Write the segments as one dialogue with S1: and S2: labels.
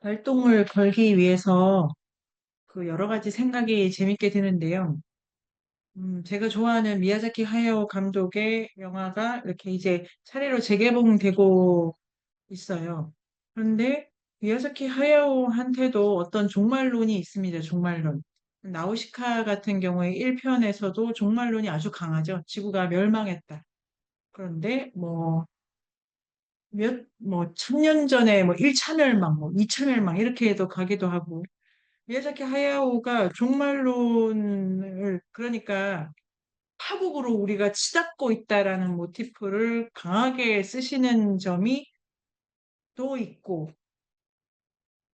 S1: 발동을 걸기 위해서 그 여러 가지 생각이 재밌게 드는데요. 제가 좋아하는 미야자키 하야오 감독의 영화가 이렇게 이제 차례로 재개봉되고 있어요. 그런데 미야자키 하야오한테도 어떤 종말론이 있습니다. 종말론. 나우시카 같은 경우에 1편에서도 종말론이 아주 강하죠. 지구가 멸망했다. 그런데 천년 전에 뭐 1차 멸망, 뭐 2차 멸망 이렇게 해도 가기도 하고 미야자키 하야오가 종말론을 그러니까 파국으로 우리가 치닫고 있다라는 모티프를 강하게 쓰시는 점이 또 있고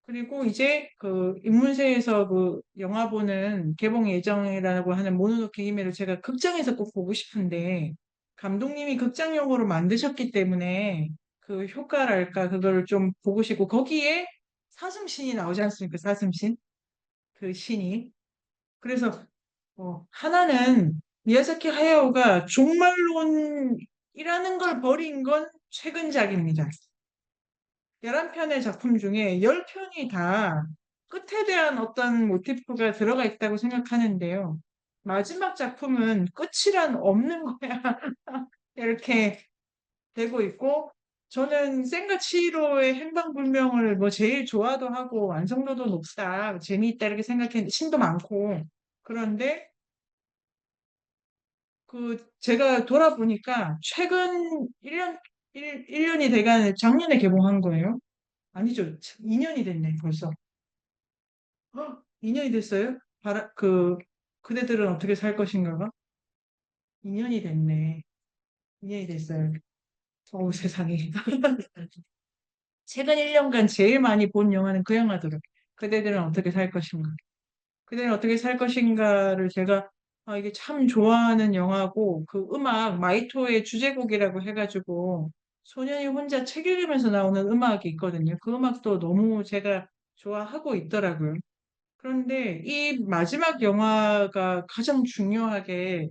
S1: 그리고 이제 그 입문세에서 그 영화 보는 개봉 예정이라고 하는 모노노케 히메를 제가 극장에서 꼭 보고 싶은데 감독님이 극장용으로 만드셨기 때문에 그 효과랄까 그걸 좀 보고 싶고 거기에 사슴신이 나오지 않습니까? 사슴신 그 신이 그래서 하나는 미야자키 하야오가 종말론이라는 걸 버린 건 최근작입니다. 11편의 작품 중에 10편이 다 끝에 대한 어떤 모티프가 들어가 있다고 생각하는데요. 마지막 작품은 끝이란 없는 거야. 이렇게 되고 있고, 저는 센과 치히로의 행방불명을 뭐 제일 좋아도 하고 완성도도 높다, 재미있다 이렇게 생각했는데, 신도 많고. 그런데 제가 돌아보니까 최근 1년이 돼가는 작년에 개봉한 거예요. 아니죠. 2년이 됐네, 벌써. 2년이 됐어요? 그대들은 어떻게 살 것인가가? 2년이 됐네. 2년이 됐어요. 어우, 세상에. 최근 1년간 제일 많이 본 영화는 그 영화더라고요. 그대들은 어떻게 살 것인가. 그대는 어떻게 살 것인가를 제가 이게 참 좋아하는 영화고 그 음악 마이토의 주제곡이라고 해가지고 소년이 혼자 책 읽으면서 나오는 음악이 있거든요. 그 음악도 너무 제가 좋아하고 있더라고요. 그런데 이 마지막 영화가 가장 중요하게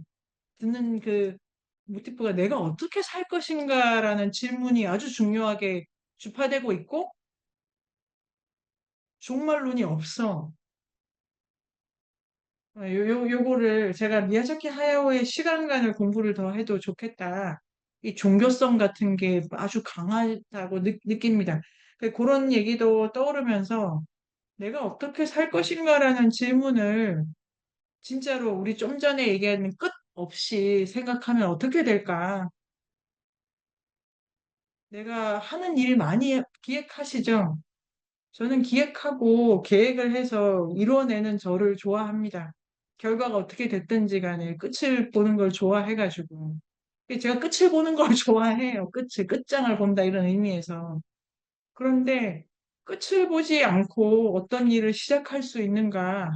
S1: 듣는 그 모티프가 내가 어떻게 살 것인가라는 질문이 아주 중요하게 주파되고 있고 종말론이 없어. 요거를 제가 미야자키 하야오의 시간간을 공부를 더 해도 좋겠다. 이 종교성 같은 게 아주 강하다고 느낍니다. 그런 얘기도 떠오르면서 내가 어떻게 살 것인가라는 질문을 진짜로 우리 좀 전에 얘기한 끝 없이 생각하면 어떻게 될까? 내가 하는 일 많이 기획하시죠? 저는 기획하고 계획을 해서 이루어내는 저를 좋아합니다. 결과가 어떻게 됐든지 간에 끝을 보는 걸 좋아해가지고. 제가 끝을 보는 걸 좋아해요. 끝장을 본다 이런 의미에서. 그런데 끝을 보지 않고 어떤 일을 시작할 수 있는가?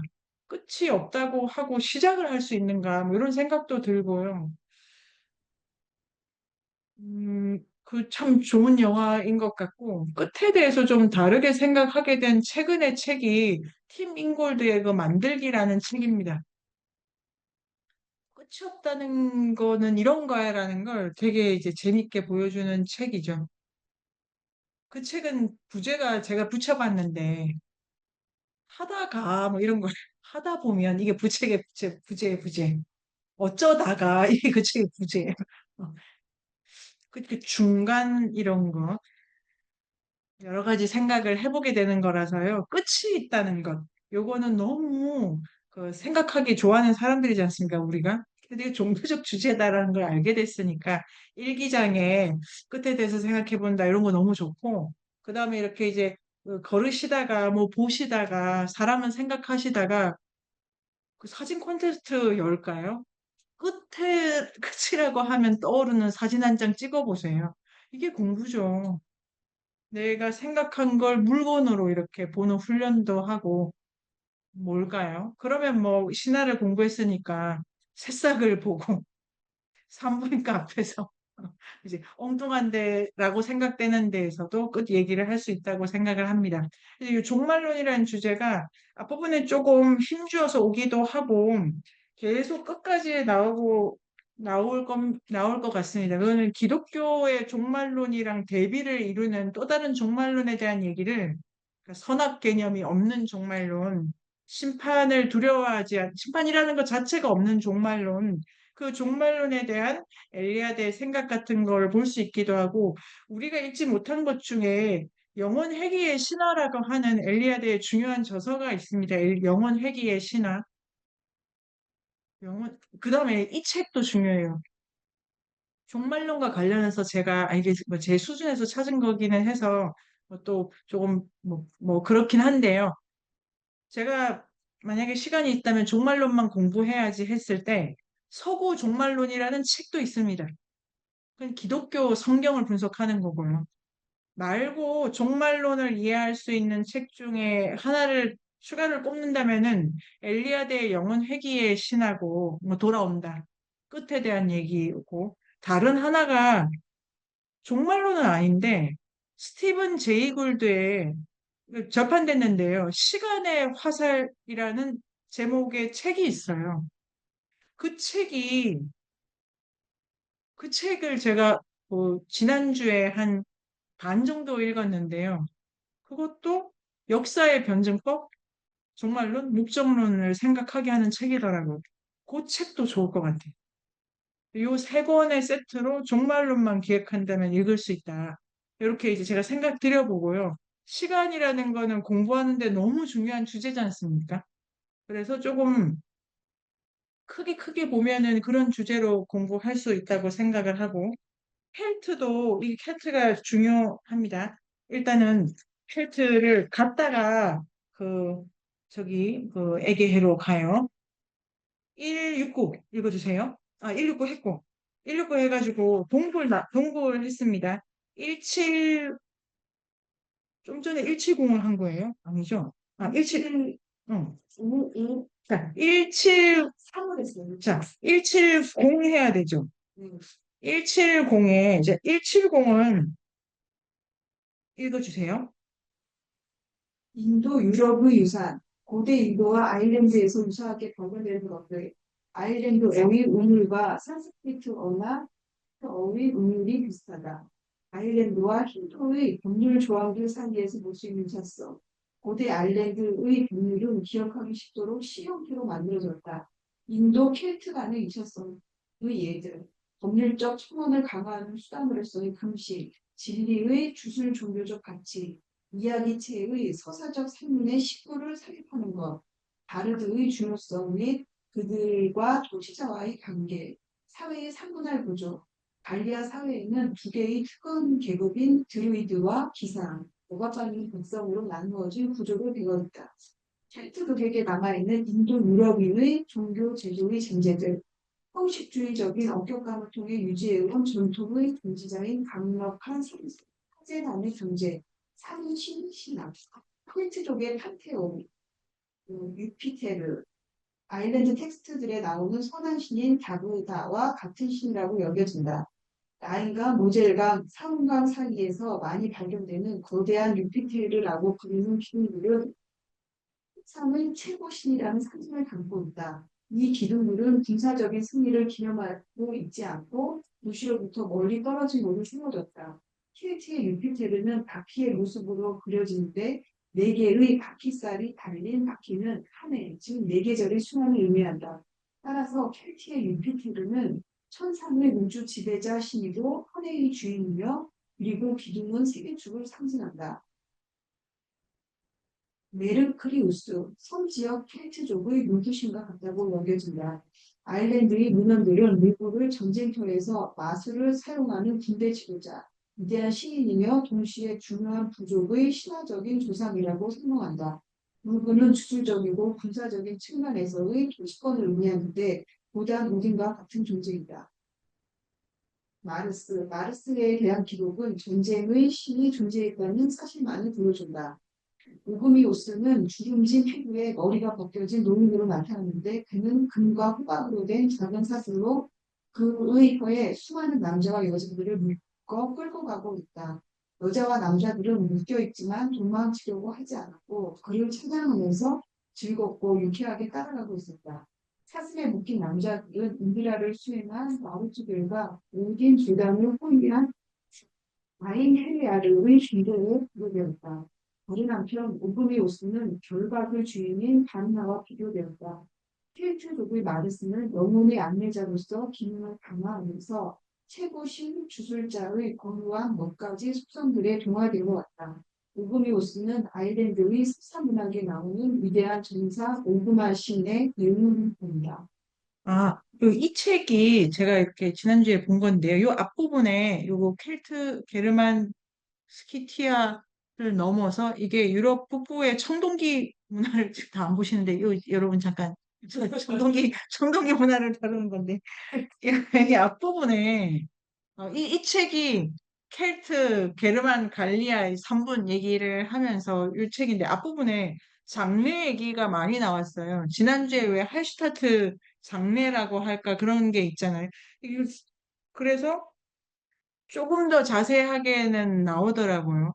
S1: 끝이 없다고 하고 시작을 할 수 있는가? 뭐 이런 생각도 들고요. 그 참 좋은 영화인 것 같고, 끝에 대해서 좀 다르게 생각하게 된 최근의 책이 팀 인골드의 그 만들기라는 책입니다. 끝이 없다는 거는 이런 거야라는 걸 되게 이제 재밌게 보여주는 책이죠. 그 책은 부제가 제가 붙여봤는데, 하다가 뭐 이런 걸 하다 보면 이게 부책의 부제의 부제. 어쩌다가 이게 그 책의 부제예요. 그 중간 이런 거. 여러 가지 생각을 해보게 되는 거라서요. 끝이 있다는 것. 요거는 너무 생각하기 좋아하는 사람들이지 않습니까, 우리가? 되게 종교적 주제다라는 걸 알게 됐으니까 일기장에 끝에 대해서 생각해 본다 이런 거 너무 좋고 그 다음에 이렇게 이제 걸으시다가 뭐 보시다가 사람은 생각하시다가 그 사진 콘테스트 열까요? 끝이라고 하면 떠오르는 사진 한 장 찍어 보세요. 이게 공부죠. 내가 생각한 걸 물건으로 이렇게 보는 훈련도 하고 뭘까요? 그러면 뭐 신화를 공부했으니까 새싹을 보고 산부인과 앞에서 이제 엉뚱한 데라고 생각되는 데에서도 끝 얘기를 할 수 있다고 생각을 합니다. 이 종말론이라는 주제가 앞부분에 조금 힘주어서 오기도 하고 계속 끝까지 나올 것 같습니다. 그거는 기독교의 종말론이랑 대비를 이루는 또 다른 종말론에 대한 얘기를 그러니까 선악 개념이 없는 종말론, 심판이라는 것 자체가 없는 종말론, 그 종말론에 대한 엘리야드의 생각 같은 걸 볼 수 있기도 하고, 우리가 읽지 못한 것 중에 영혼 회귀의 신화라고 하는 엘리야드의 중요한 저서가 있습니다. 영혼 회귀의 신화. 그 다음에 이 책도 중요해요. 종말론과 관련해서 제가 이게 뭐제 수준에서 찾은 거기는 해서 뭐또 조금 뭐 그렇긴 한데요. 제가 만약에 시간이 있다면 종말론만 공부해야지 했을 때 서구 종말론이라는 책도 있습니다. 그건 기독교 성경을 분석하는 거고요. 말고 종말론을 이해할 수 있는 책 중에 하나를 추가를 꼽는다면은 엘리야드의 영혼 회귀의 신하고 뭐 돌아온다. 끝에 대한 얘기고 다른 하나가 종말론은 아닌데 스티븐 제이 굴드의 절판됐는데요. 시간의 화살이라는 제목의 책이 있어요. 그 책이 그 책을 제가 뭐 지난주에 한 반 정도 읽었는데요. 그것도 역사의 변증법, 종말론, 목적론을 생각하게 하는 책이더라고요. 그 책도 좋을 것 같아요. 이 세 권의 세트로 종말론만 기획한다면 읽을 수 있다. 이렇게 이제 제가 생각 드려보고요. 시간이라는 거는 공부하는데 너무 중요한 주제지 않습니까? 그래서 조금 크게 보면은 그런 주제로 공부할 수 있다고 생각을 하고, 이 켈트가 중요합니다. 일단은 켈트를 갔다가 그, 에게해로 가요. 169 읽어주세요. 169 했고. 169 해가지고 동굴 했습니다. 17, 좀 전에 170을 한 거예요? 아니죠? 171, 173을 했어요. 자, 170 해야 되죠? 170에, 이제 170은 읽어주세요.
S2: 인도 유럽의 유산, 고대 인도와 아일랜드에서 유사하게 번역되는 것들, 아일랜드 어휘 운율과 산스크리트어나 어휘 운율이 비슷하다. 아일랜드와 힌두의 법률 조항들 사이에서 볼 수 있는 차성. 고대 아일랜드의 법률은 기억하기 쉽도록 실형태로 만들어졌다. 인도 켈트 간의 유사성의 예들, 법률적 청원을 강화하는 수단으로서의 금실, 진리의 주술 종교적 가치, 이야기체의 서사적 산문의 식구를 삽입하는 것, 바르드의 중요성 및 그들과 도시자와의 관계, 사회의 삼분할 구조, 갈리아 사회에는 두 개의 특권 계급인 드루이드와 기상, 억압받는 백성으로 나누어진 구조로 되어 있다. 켈트족에게 남아있는 인도 유럽인의 종교 제도의 전제들, 형식주의적인 엄격감을 통해 유지해온 전통의 존재자인 강력한 사제단의 존재, 삼신 신학, 켈트족의 판테온, 유피테르, 아일랜드 텍스트들에 나오는 선한 신인 다부다와 같은 신이라고 여겨진다. 나인강, 모젤강, 사운강 사이에서 많이 발견되는 거대한 유피테르라고 부르는 기둥들은 세상의 최고 신이라는 상징을 담고 있다. 이 기둥들은 군사적인 승리를 기념하고 있지 않고 무시로부터 멀리 떨어진 곳을 세워졌다. 켈트의 유피테르는 바퀴의 모습으로 그려지는데 네 개의 바퀴살이 달린 바퀴는 한 해, 즉 네 계절의 순환을 의미한다. 따라서 켈트의 유피테르는 천상의 우주 지배자 신이고 한 해의 주인이며 그리고 기둥은 세계축을 상징한다. 메르크리우스, 섬지역 켈트족의 문두신과 같다고 여겨진다. 아일랜드의 문헌들은 미국을 전쟁터에서 마술을 사용하는 군대 지도자, 위대한 시인이며 동시에 중요한 부족의 신화적인 조상이라고 설명한다. 물구는 주술적이고 군사적인 측면에서의 도시권을 의미하는데 보다 모든과 같은 존재이다. 마르스에 대한 기록은 전쟁의 신이 존재했다는 사실만을 보여준다. 오그미오스는 주름진 피부에 머리가 벗겨진 노인으로 나타났는데 그는 금과 호박으로 된 작은 사슬로 그의 혀에 수많은 남자와 여자들을 묶어 끌고 가고 있다. 여자와 남자들은 묶여있지만 도망치려고 하지 않았고 그를 찬양하면서 즐겁고 유쾌하게 따라가고 있었다. 사슬에 묶인 남자들은 인디라를 수행한 마루츠들과 오딘 주당을 호위한 아인 헬리아르의 존재에 부르되었다. 다른 한편 오브리오스는 결박의 주인인 반나와 비교되었다. 켈트족의 마르스는 영혼의 안내자로서 기능을 강화하면서 최고 신 주술자의 권위와 멋가지 속성들에 동화되어 왔다. 오브리오스는 아일랜드의 습사문학에 나오는 위대한 전사 오그마 신의 영웅입니다.
S1: 아, 이 책이 제가 이렇게 지난주에 본 건데요. 요 앞부분에 요거 켈트, 게르만, 스키티아를 넘어서 이게 유럽 북부의 청동기 문화를 지금 다 안 보시는데 여러분 잠깐 청동기 문화를 다루는 건데 이 앞부분에 이 책이 켈트, 게르만, 갈리아의 3분 얘기를 하면서 이 책인데 앞부분에 장례 얘기가 많이 나왔어요. 지난주에 왜 할슈타트 장례라고 할까 그런 게 있잖아요. 이게 그래서 조금 더 자세하게는 나오더라고요.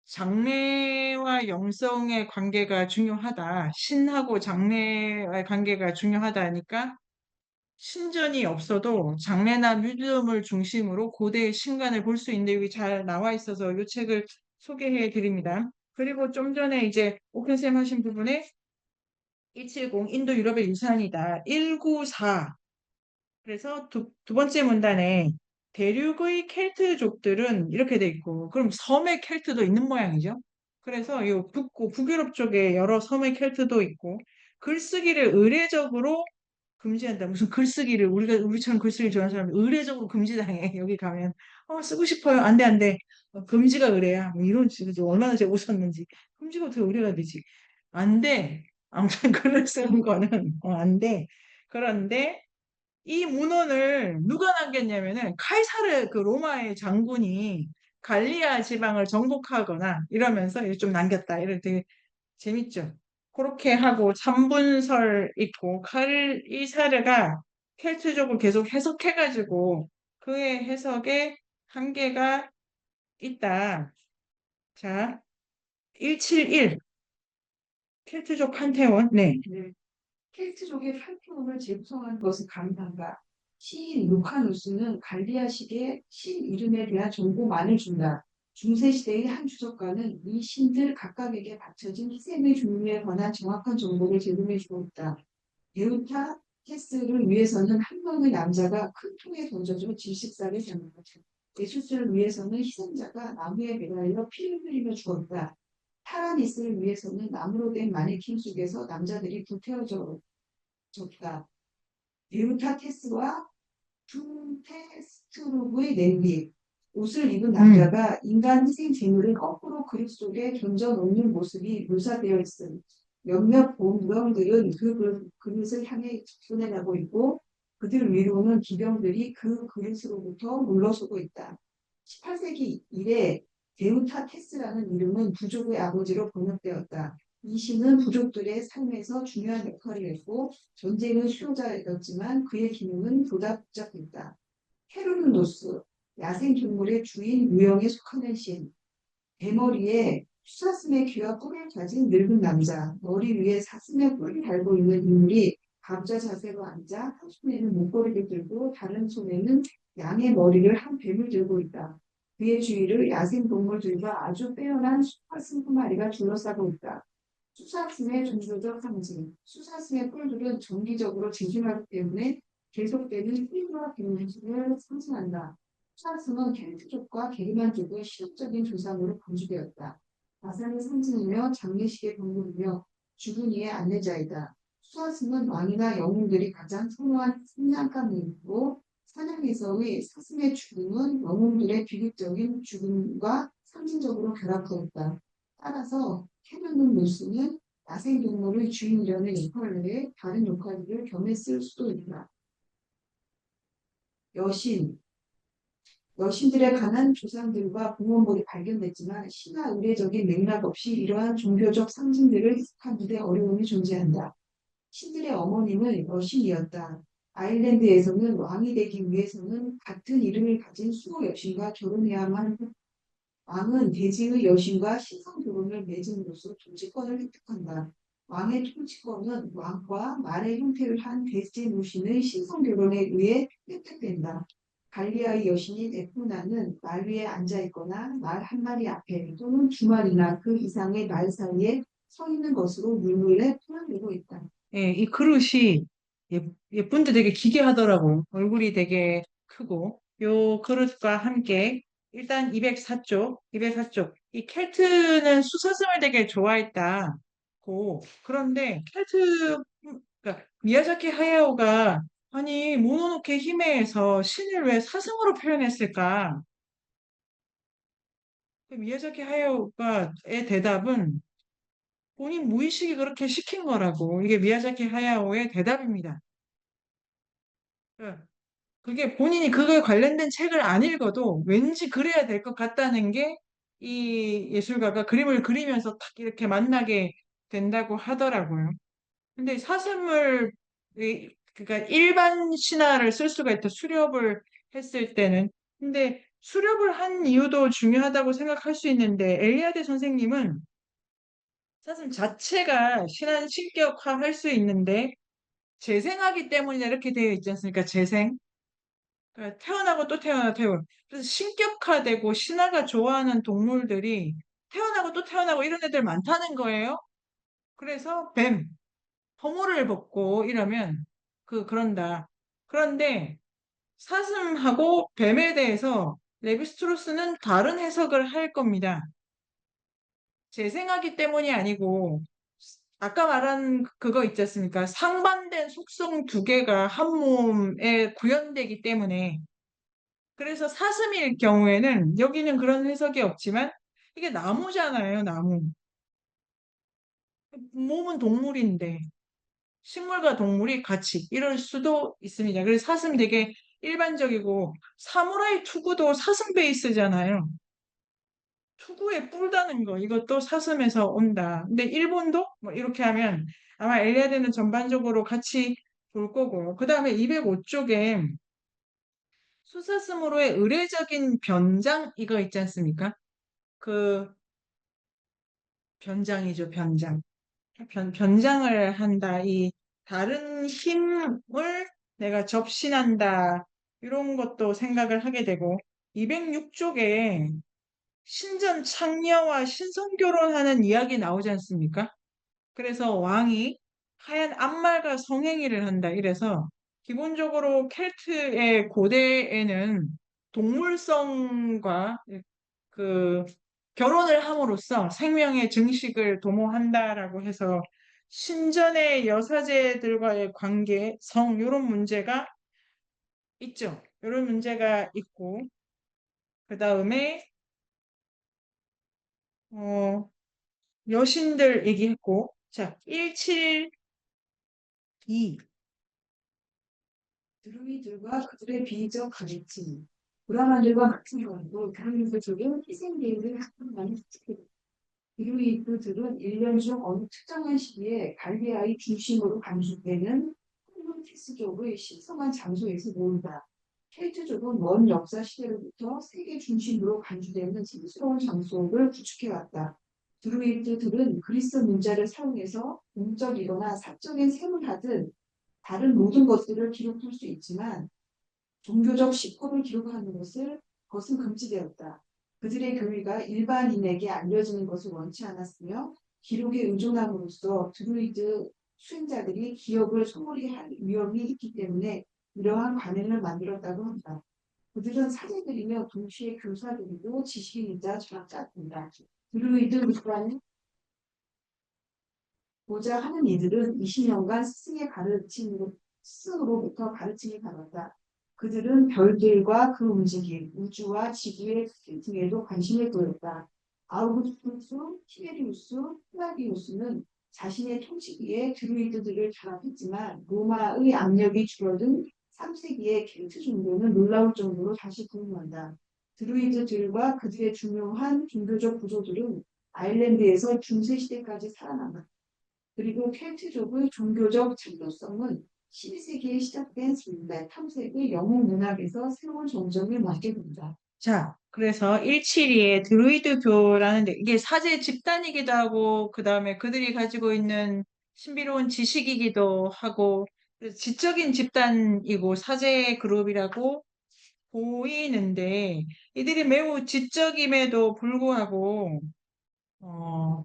S1: 장래와 영성의 관계가 중요하다. 신하고 장래와의 관계가 중요하다니까 신전이 없어도 장래나 믿음을 중심으로 고대의 신관을 볼 수 있는데 여기 잘 나와 있어서 이 책을 소개해 드립니다. 그리고 좀 전에 이제 오켄쌤 하신 부분에 170 인도 유럽의 유산이다. 194 그래서 두 번째 문단에 대륙의 켈트족들은 이렇게 돼 있고, 그럼 섬의 켈트도 있는 모양이죠. 그래서 이 북유럽 쪽에 여러 섬의 켈트도 있고, 글쓰기를 의례적으로 금지한다. 무슨 글쓰기를 우리처럼 글쓰기 좋아하는 사람이 의례적으로 금지당해. 여기 가면 쓰고 싶어요. 안 돼, 안 돼. 금지가 의례야. 뭐 이런 식으로 얼마나 제가 웃었는지. 금지가 어떻게 의례가 되지? 안 돼. 아무튼 글을 쓰는 거는 안 돼. 그런데 이 문헌을 누가 남겼냐면은 카이사르 그 로마의 장군이 갈리아 지방을 정복하거나 이러면서 이렇게 좀 남겼다. 이럴 되게 재밌죠. 그렇게 하고 삼분설 있고 카이사르가 켈트족을 계속 해석해가지고 그의 해석에 한계가 있다. 자, 171 켈트족 판테온. 네.
S2: 네. 켈트족의 판테온을 재구성한 것은 가능한가? 시인 루카누스는 갈리아식의 신 이름에 대한 정보만을 준다. 중세시대의 한 주석가는 이 신들 각각에게 바쳐진 희생의 종류에 관한 정확한 정보를 제공해 주고 있다. 베우타 테스를 위해서는 한 명의 남자가 큰 통에 던져져 질식사를 당한 거죠. 예수스를 위해서는 희생자가 나무에 매달려 피를 흘리며 죽었다. 타라니스를 위해서는 나무로 된 마네킹 속에서 남자들이 불태워져 졌다. 베우타테스와 둠테스트루브의 냄비. 옷을 입은 남자가 인간 희생 쟁물을 거꾸로 그릇 속에 던져 놓는 모습이 묘사되어 있음. 몇몇 본명들은 그릇을 향해 접근해가고 있고 그들 위로는 기병들이 그 그릇으로부터 물러서고 있다. 18세기 이래 데우타테스라는 이름은 부족의 아버지로 번역되었다. 이 신은 부족들의 삶에서 중요한 역할을 했고 전쟁의 수호자였지만 그의 기능은 보다 복잡했다. 헤르누노스, 야생동물의 주인 유형에 속하는 신. 대머리에 수사슴의 귀와 뿔을 가진 늙은 남자. 머리 위에 사슴의 뿔이 달고 있는 인물이 감자 자세로 앉아 한 손에는 목걸이를 들고 다른 손에는 양의 머리를 한 뱀을 들고 있다. 그의 주위를 야생동물들과 아주 빼어난 수사슴 한 마리가 둘러싸고 있다. 수사슴의 종교적 상징. 수사슴의 뿔들은 정기적으로 진술하기 때문에 계속되는 힘과 빈민을 상징한다. 수사슴은 켈트족과 게르만족의 실용적인 조상으로 간주되었다. 가상의 상징이며 장례식의 병물이며 죽은 이의 안내자이다. 수사슴은 왕이나 영웅들이 가장 선호한 사냥감이고 사냥에서의 사슴의 죽음은 영웅들의 비극적인 죽음과 상징적으로 결합되었다. 따라서 캐논은 노스는 야생동물의 주인이라는 역할 외에 다른 역할들을 겸했을 수도 있다. 여신, 여신들에 관한 조상들과 봉헌물이 발견됐지만 신화 의례적인 맥락 없이 이러한 종교적 상징들을 해석하는 데 어려움이 존재한다. 신들의 어머님은 여신이었다. 아일랜드에서는 왕이 되기 위해서는 같은 이름을 가진 수호 여신과 결혼해야만 왕은 대지의 여신과 신성 결혼을 맺음으로써 통치권을 획득한다. 왕의 통치권은 왕과 말의 형태를 한 대제 무신의 신성 결혼에 의해 획득된다. 갈리아의 여신인 에프나는 말 위에 앉아 있거나 말 한 마리 앞에 또는 두 마리나 그 이상의 말 사이에 서 있는 것으로 물물에 표현되고 있다.
S1: 예, 이 그릇이 예쁜데 되게 기괴하더라고요. 얼굴이 되게 크고 요 그릇과 함께 일단 204쪽, 204쪽. 이 켈트는 수사슴을 되게 좋아했다고. 그런데 그러니까 미야자키 하야오가 아니 모노노케 히메에서 신을 왜 사슴으로 표현했을까? 그 미야자키 하야오가의 대답은 본인 무의식이 그렇게 시킨 거라고. 이게 미야자키 하야오의 대답입니다. 예. 그게 본인이 그거에 관련된 책을 안 읽어도 왠지 그래야 될 것 같다는 게 이 예술가가 그림을 그리면서 탁 이렇게 만나게 된다고 하더라고요. 근데 사슴을 그러니까 일반 신화를 쓸 수가 있다. 수렵을 했을 때는. 근데 수렵을 한 이유도 중요하다고 생각할 수 있는데 엘리아데 선생님은 사슴 자체가 신한 신격화할 수 있는데 재생하기 때문에 이렇게 되어 있지 않습니까? 재생. 그러니까 태어나고 또 태어나고. 그래서 신격화되고 신화가 좋아하는 동물들이 태어나고 또 태어나고 이런 애들 많다는 거예요. 그래서 뱀, 허물을 벗고 이러면 그런다. 그런데 사슴하고 뱀에 대해서 레비스트로스는 다른 해석을 할 겁니다. 재생하기 때문이 아니고 아까 말한 그거 있지 않습니까? 상반된 속성 두 개가 한 몸에 구현되기 때문에 그래서 사슴일 경우에는 여기는 그런 해석이 없지만 이게 나무잖아요, 나무. 몸은 동물인데 식물과 동물이 같이 이럴 수도 있습니다. 그래서 사슴 되게 일반적이고 사무라이 투구도 사슴 베이스잖아요. 투구에 뿔다는 거 이것도 사슴에서 온다. 근데 일본도 뭐 이렇게 하면 아마 엘리아드는 전반적으로 같이 볼 거고요. 그 다음에 205쪽에 수사슴으로의 의례적인 변장 이거 있지 않습니까? 그 변장이죠, 변장. 변장을 한다. 이 다른 힘을 내가 접신한다. 이런 것도 생각을 하게 되고 206쪽에 신전 창녀와 신성 결혼하는 이야기 나오지 않습니까? 그래서 왕이 하얀 암말과 성행위를 한다. 이래서 기본적으로 켈트의 고대에는 동물성과 그 결혼을 함으로써 생명의 증식을 도모한다라고 해서 신전의 여사제들과의 관계, 성 이런 문제가 있죠. 이런 문제가 있고 그 다음에 어, 여신들 얘기했고 자 172
S2: 드루이들과 그들의 비적 가르침, 브라만들과 같은 경우도 드루이드 쪽은 희생제를 많이 지킵니다. 드루이드들은 1년 중 어느 특정한 시기에 갈대아의 중심으로 간주되는 헬로티스족의 신성한 장소에서 모인다. 켈트족은 먼 역사 시대로부터 세계 중심으로 간주되는 신스러운 장소를 구축해왔다. 드루이드들은 그리스 문자를 사용해서 공적이거나 사적인 셈을 하듯 다른 모든 것들을 기록할 수 있지만 종교적 시포를 기록하는 것은 금지되었다. 그들의 교리가 일반인에게 알려지는 것을 원치 않았으며 기록에 의존함으로써 드루이드 수행자들이 기억을 소홀히 할 위험이 있기 때문에 이러한 관행을 만들었다고 한다. 그들은 사제들이며 동시에 교사들이고 지식인이자 철학자입니다. 드루이드 루프라는 고자 하는 이들은 20년간 스승으로부터 가르침을 받았다. 그들은 별들과 그 움직임, 우주와 지구의 등에도 관심을 보였다. 아우구스투스, 티베리우스, 플라디우스는 자신의 통치기에 드루이드들을 탄압했지만 로마의 압력이 줄어든 3세기의 켈트 종교는 놀라울 정도로 다시 부흥한다. 드루이드들과 그들의 중요한 종교적 구조들은 아일랜드에서 중세시대까지 살아남았다. 그리고 켈트족의 종교적 창조성은 12세기에 시작된 신발 탐색의 영웅 문학에서 새로운 정점을 맞게 된다.
S1: 자, 그래서 172의 드루이드교라는 데 이게 사제 집단이기도 하고 그다음에 그들이 가지고 있는 신비로운 지식이기도 하고 그래서 지적인 집단이고 사제 그룹이라고 보이는데 이들이 매우 지적임에도 불구하고 어,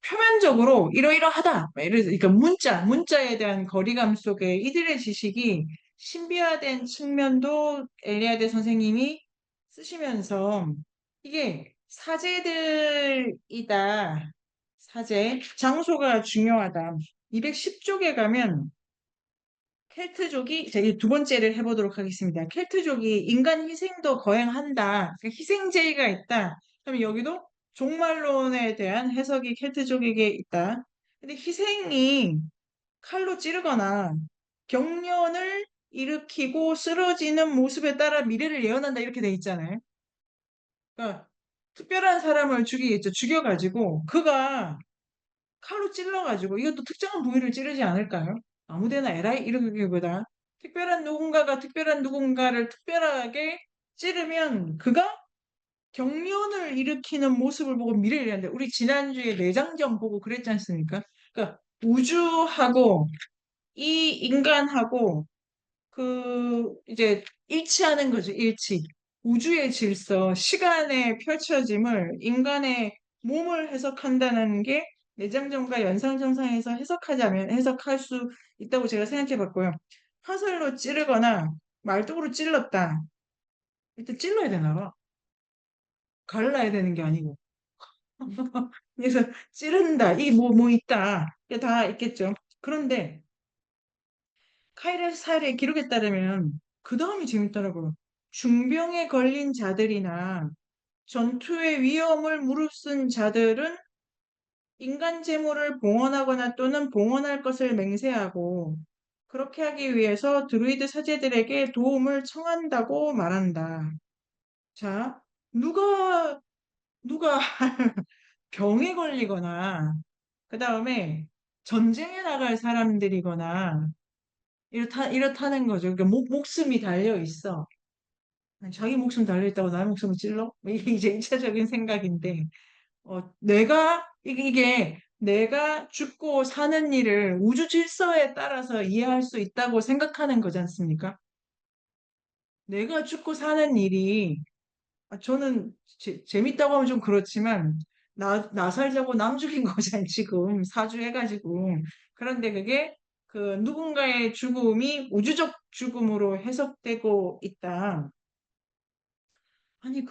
S1: 표면적으로 이러이러하다. 그러니까 문자에 대한 거리감 속에 이들의 지식이 신비화된 측면도 엘리아드 선생님이 쓰시면서 이게 사제들이다. 사제, 장소가 중요하다. 210쪽에 가면 켈트족이 제가 두 번째를 해보도록 하겠습니다. 켈트족이 인간 희생도 거행한다. 그러니까 희생제의가 있다. 그럼 여기도 종말론에 대한 해석이 켈트족에게 있다. 근데 희생이 칼로 찌르거나 경련을 일으키고 쓰러지는 모습에 따라 미래를 예언한다 이렇게 돼 있잖아요. 그러니까 특별한 사람을 죽이겠죠. 죽여가지고 그가 칼로 찔러가지고 이것도 특정한 부위를 찌르지 않을까요? 아무데나 에라이 이러기보다 특별한 누군가가 특별한 누군가를 특별하게 찌르면 그가 경련을 일으키는 모습을 보고 미래를 얘기하는데 우리 지난주에 내장전 보고 그랬지 않습니까? 그러니까 우주하고 이 인간하고 그 이제 일치하는 거죠, 일치. 우주의 질서, 시간의 펼쳐짐을 인간의 몸을 해석한다는 게 내장전과 연상정상에서 해석하자면 해석할 수 있다고 제가 생각해 봤고요. 화살로 찌르거나 말뚝으로 찔렀다. 일단 찔러야 되나 봐. 갈라야 되는 게 아니고. 그래서 찌른다. 이 뭐 있다. 이게 다 있겠죠. 그런데 카이레 사일의 기록에 따르면 그 다음이 재밌더라고요. 중병에 걸린 자들이나 전투의 위험을 무릅쓴 자들은 인간 재물을 봉헌하거나 또는 봉헌할 것을 맹세하고 그렇게 하기 위해서 드루이드 사제들에게 도움을 청한다고 말한다. 자, 누가 병에 걸리거나 그 다음에 전쟁에 나갈 사람들이거나 이렇다는 거죠. 그러니까 목숨이 달려 있어. 아니, 자기 목숨 달려 있다고 나의 목숨을 찔러? 이게 이제 일차적인 생각인데, 이게 내가 죽고 사는 일을 우주 질서에 따라서 이해할 수 있다고 생각하는 거지 않습니까? 내가 죽고 사는 일이, 저는 재밌다고 하면 좀 그렇지만, 나 살자고 남 죽인 거잖아요, 지금. 사주해가지고. 그런데 그게 그 누군가의 죽음이 우주적 죽음으로 해석되고 있다. 아니,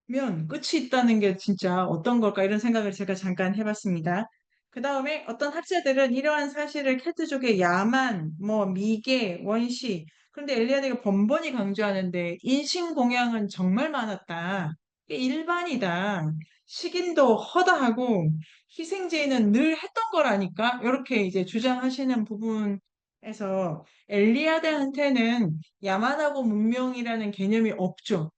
S1: 면 끝이 있다는 게 진짜 어떤 걸까 이런 생각을 제가 잠깐 해봤습니다. 그 다음에 어떤 학자들은 이러한 사실을 켈트족의 야만, 미개, 원시, 그런데 엘리아드가 번번이 강조하는데 인신공양은 정말 많았다. 이게 일반이다. 식인도 허다하고 희생제의는 늘 했던 거라니까. 이렇게 이제 주장하시는 부분에서 엘리아드한테는 야만하고 문명이라는 개념이 없죠.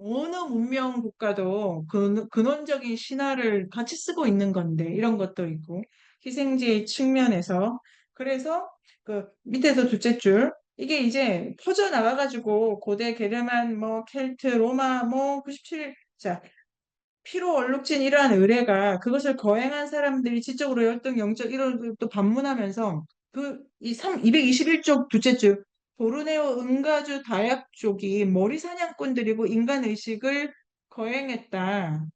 S1: 어느 문명 국가도 근원적인 신화를 같이 쓰고 있는 건데 이런 것도 있고 희생제의 측면에서 그래서 그 밑에서 둘째 줄 이게 이제 퍼져 나가가지고 고대 게르만 켈트 로마 97, 자 피로 얼룩진 이러한 의례가 그것을 거행한 사람들이 지적으로 열등 영적 이런 또 반문하면서 그이 221쪽 둘째 줄 보르네오 은가주 다약족이 머리 사냥꾼들이고 인간 의식을 거행했다.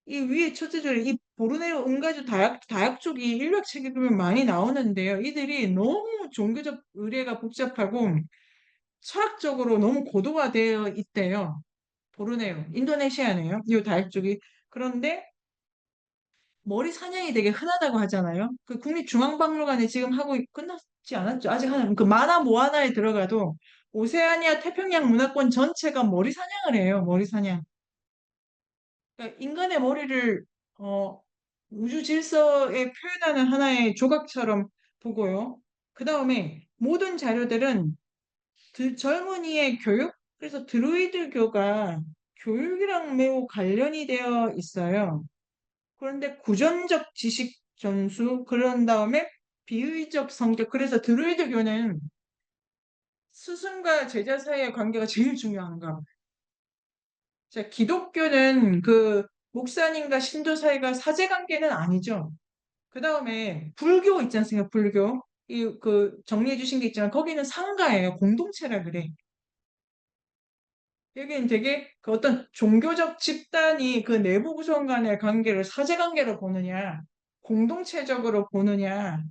S1: 이 위에 첫째 줄에 이 보르네오 은가주 다약족이 인류학 책에 보면 많이 나오는데요. 이들이 너무 종교적 의례가 복잡하고 철학적으로 너무 고도화되어 있대요. 보르네오, 인도네시아네요. 이 다약족이. 그런데 머리 사냥이 되게 흔하다고 하잖아요. 그 국립중앙박물관에 지금 끝났지 않았죠? 아직 하나, 그 마나 모아나에 들어가도 오세아니아 태평양 문화권 전체가 머리 사냥을 해요. 머리 사냥. 그러니까 인간의 머리를 어, 우주 질서에 표현하는 하나의 조각처럼 보고요. 그 다음에 모든 자료들은 젊은이의 교육? 그래서 드루이드교가 교육이랑 매우 관련이 되어 있어요. 그런데 구전적 지식 전수, 그런 다음에 비의적 성격. 그래서 드루이드교는 스승과 제자 사이의 관계가 제일 중요한가 봐요. 자, 기독교는 그 목사님과 신도 사이가 사제 관계는 아니죠. 그 다음에 불교 있지 않습니까? 불교. 정리해 주신 게 있지만 거기는 상가예요. 공동체라 그래. 여기는 되게 그 어떤 종교적 집단이 그 내부 구성 간의 관계를 사제관계로 보느냐, 공동체적으로 보느냐,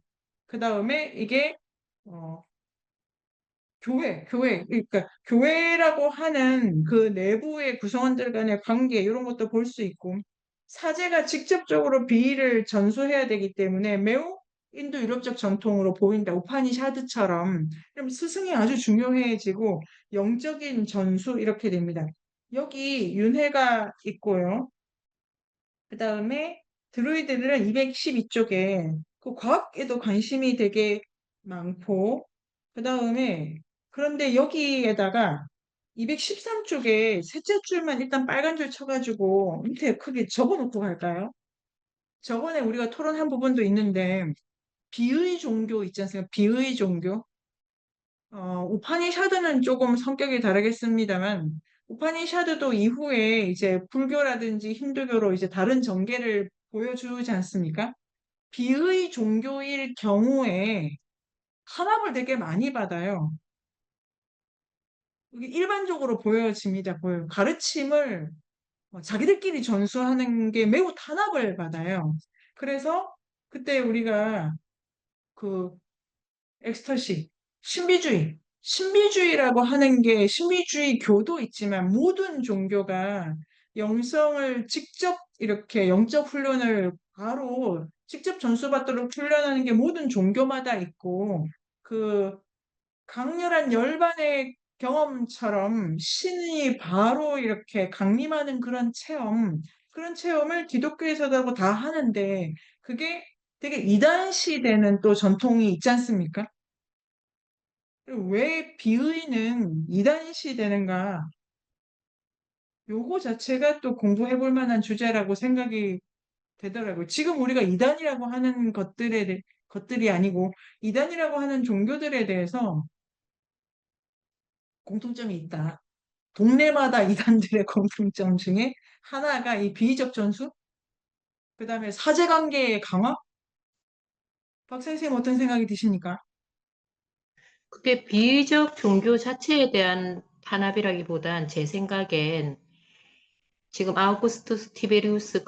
S1: 그 다음에 이게 어, 그러니까 교회라고 하는 그 내부의 구성원들 간의 관계 이런 것도 볼 수 있고 사제가 직접적으로 비의를 전수해야 되기 때문에 매우 인도 유럽적 전통으로 보인다. 우파니샤드처럼 그럼 스승이 아주 중요해지고 영적인 전수 이렇게 됩니다. 여기 윤회가 있고요. 그 다음에 드루이드들은 212쪽에 그 과학에도 관심이 되게 많고, 그 다음에 그런데 여기에다가 213쪽에 셋째 줄만 일단 빨간 줄 쳐가지고 밑에 크게 적어놓고 갈까요? 저번에 우리가 토론한 부분도 있는데 비의 종교 있지 않습니까? 비의 종교. 우파니샤드는 조금 성격이 다르겠습니다만, 우파니샤드도 이후에 이제 불교라든지 힌두교로 이제 다른 전개를 보여주지 않습니까? 비의 종교일 경우에 탄압을 되게 많이 받아요. 이게 일반적으로 보여집니다. 가르침을 자기들끼리 전수하는 게 매우 탄압을 받아요. 그래서 그때 우리가 그 엑스터시, 신비주의라고 하는 게 신비주의 교도 있지만 모든 종교가 영성을 직접 이렇게 영적 훈련을 바로 직접 전수받도록 훈련하는 게 모든 종교마다 있고 그 강렬한 열반의 경험처럼 신이 바로 이렇게 강림하는 그런 체험을 기독교에서도 다 하는데 그게 되게 이단시되는 또 전통이 있지 않습니까? 왜 비의는 이단시 되는가? 요거 자체가 또 공부해 볼 만한 주제라고 생각이 되더라고요. 지금 우리가 이단이라고 하는 것들이 아니고 이단이라고 하는 종교들에 대해서 공통점이 있다. 동네마다 이단들의 공통점 중에 하나가 이 비의적 전수, 그 다음에 사제관계의 강화? 박 선생님 어떤 생각이 드십니까?
S3: 그게 비의적 종교 자체에 대한 탄압이라기보단 제 생각엔 지금 아우구스투스 티베리우스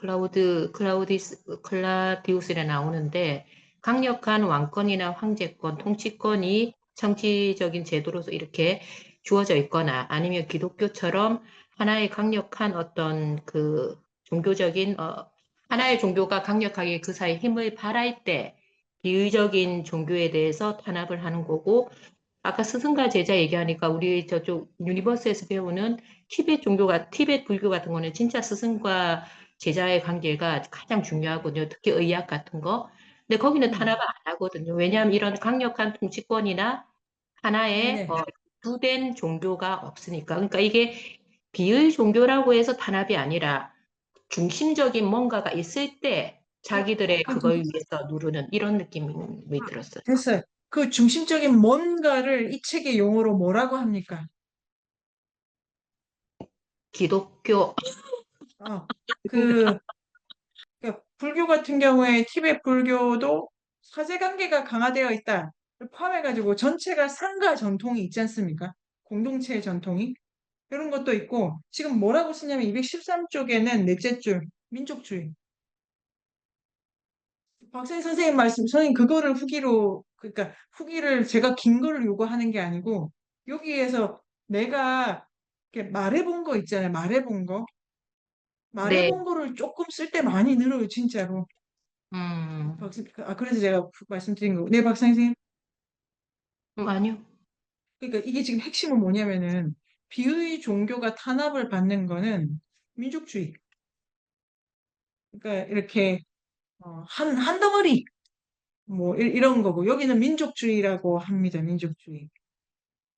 S3: 클라우디우스에 나오는데 강력한 왕권이나 황제권, 통치권이 정치적인 제도로서 이렇게 주어져 있거나 아니면 기독교처럼 하나의 강력한 어떤 그 종교적인 하나의 종교가 강력하게 그 사이에 힘을 발할 때 비의적인 종교에 대해서 탄압을 하는 거고 아까 스승과 제자 얘기하니까 우리 저쪽 유니버스에서 배우는 티베트 불교 같은 거는 진짜 스승과 제자의 관계가 가장 중요하거든요. 특히 의학 같은 거. 근데 거기는
S1: 음,
S3: 탄압을 안 하거든요. 왜냐하면 이런 강력한 통치권이나 하나의
S1: 네네.
S3: 주된 종교가 없으니까. 그러니까 이게 비의 종교라고 해서 탄압이 아니라 중심적인 뭔가가 있을 때 자기들의
S1: 그,
S3: 그걸 위해서 누르는 이런 느낌이 들었어요.
S1: 됐어요. 그 중심적인 뭔가를 이 책의 용어로 뭐라고 합니까?
S3: 기독교,
S1: 어, 그, 불교 같은 경우에 티베트 불교도 사제관계가 강화되어 있다. 포함해가지고 전체가 상가 전통이 있지 않습니까? 공동체의 전통이. 이런 것도 있고, 지금 뭐라고 쓰냐면 213쪽에는 넷째 줄, 민족주의. 박사님 선생님 말씀, 선생님 그거를 그러니까 후기를 제가 긴 거를 요구하는 게 아니고, 여기에서 내가 이렇게 말해본 거 있잖아요. 말해본 거.
S3: 네,
S1: 말해본 거를 조금 쓸 때 많이 늘어요, 진짜로.
S3: 음,
S1: 그래서 제가 말씀드린 거고. 네, 박사님.
S3: 아니요.
S1: 그러니까 이게 지금 핵심은 뭐냐면은, 비의 종교가 탄압을 받는 거는 민족주의. 그러니까 이렇게, 한 덩어리, 뭐, 이런 거고. 여기는 민족주의라고 합니다, 민족주의.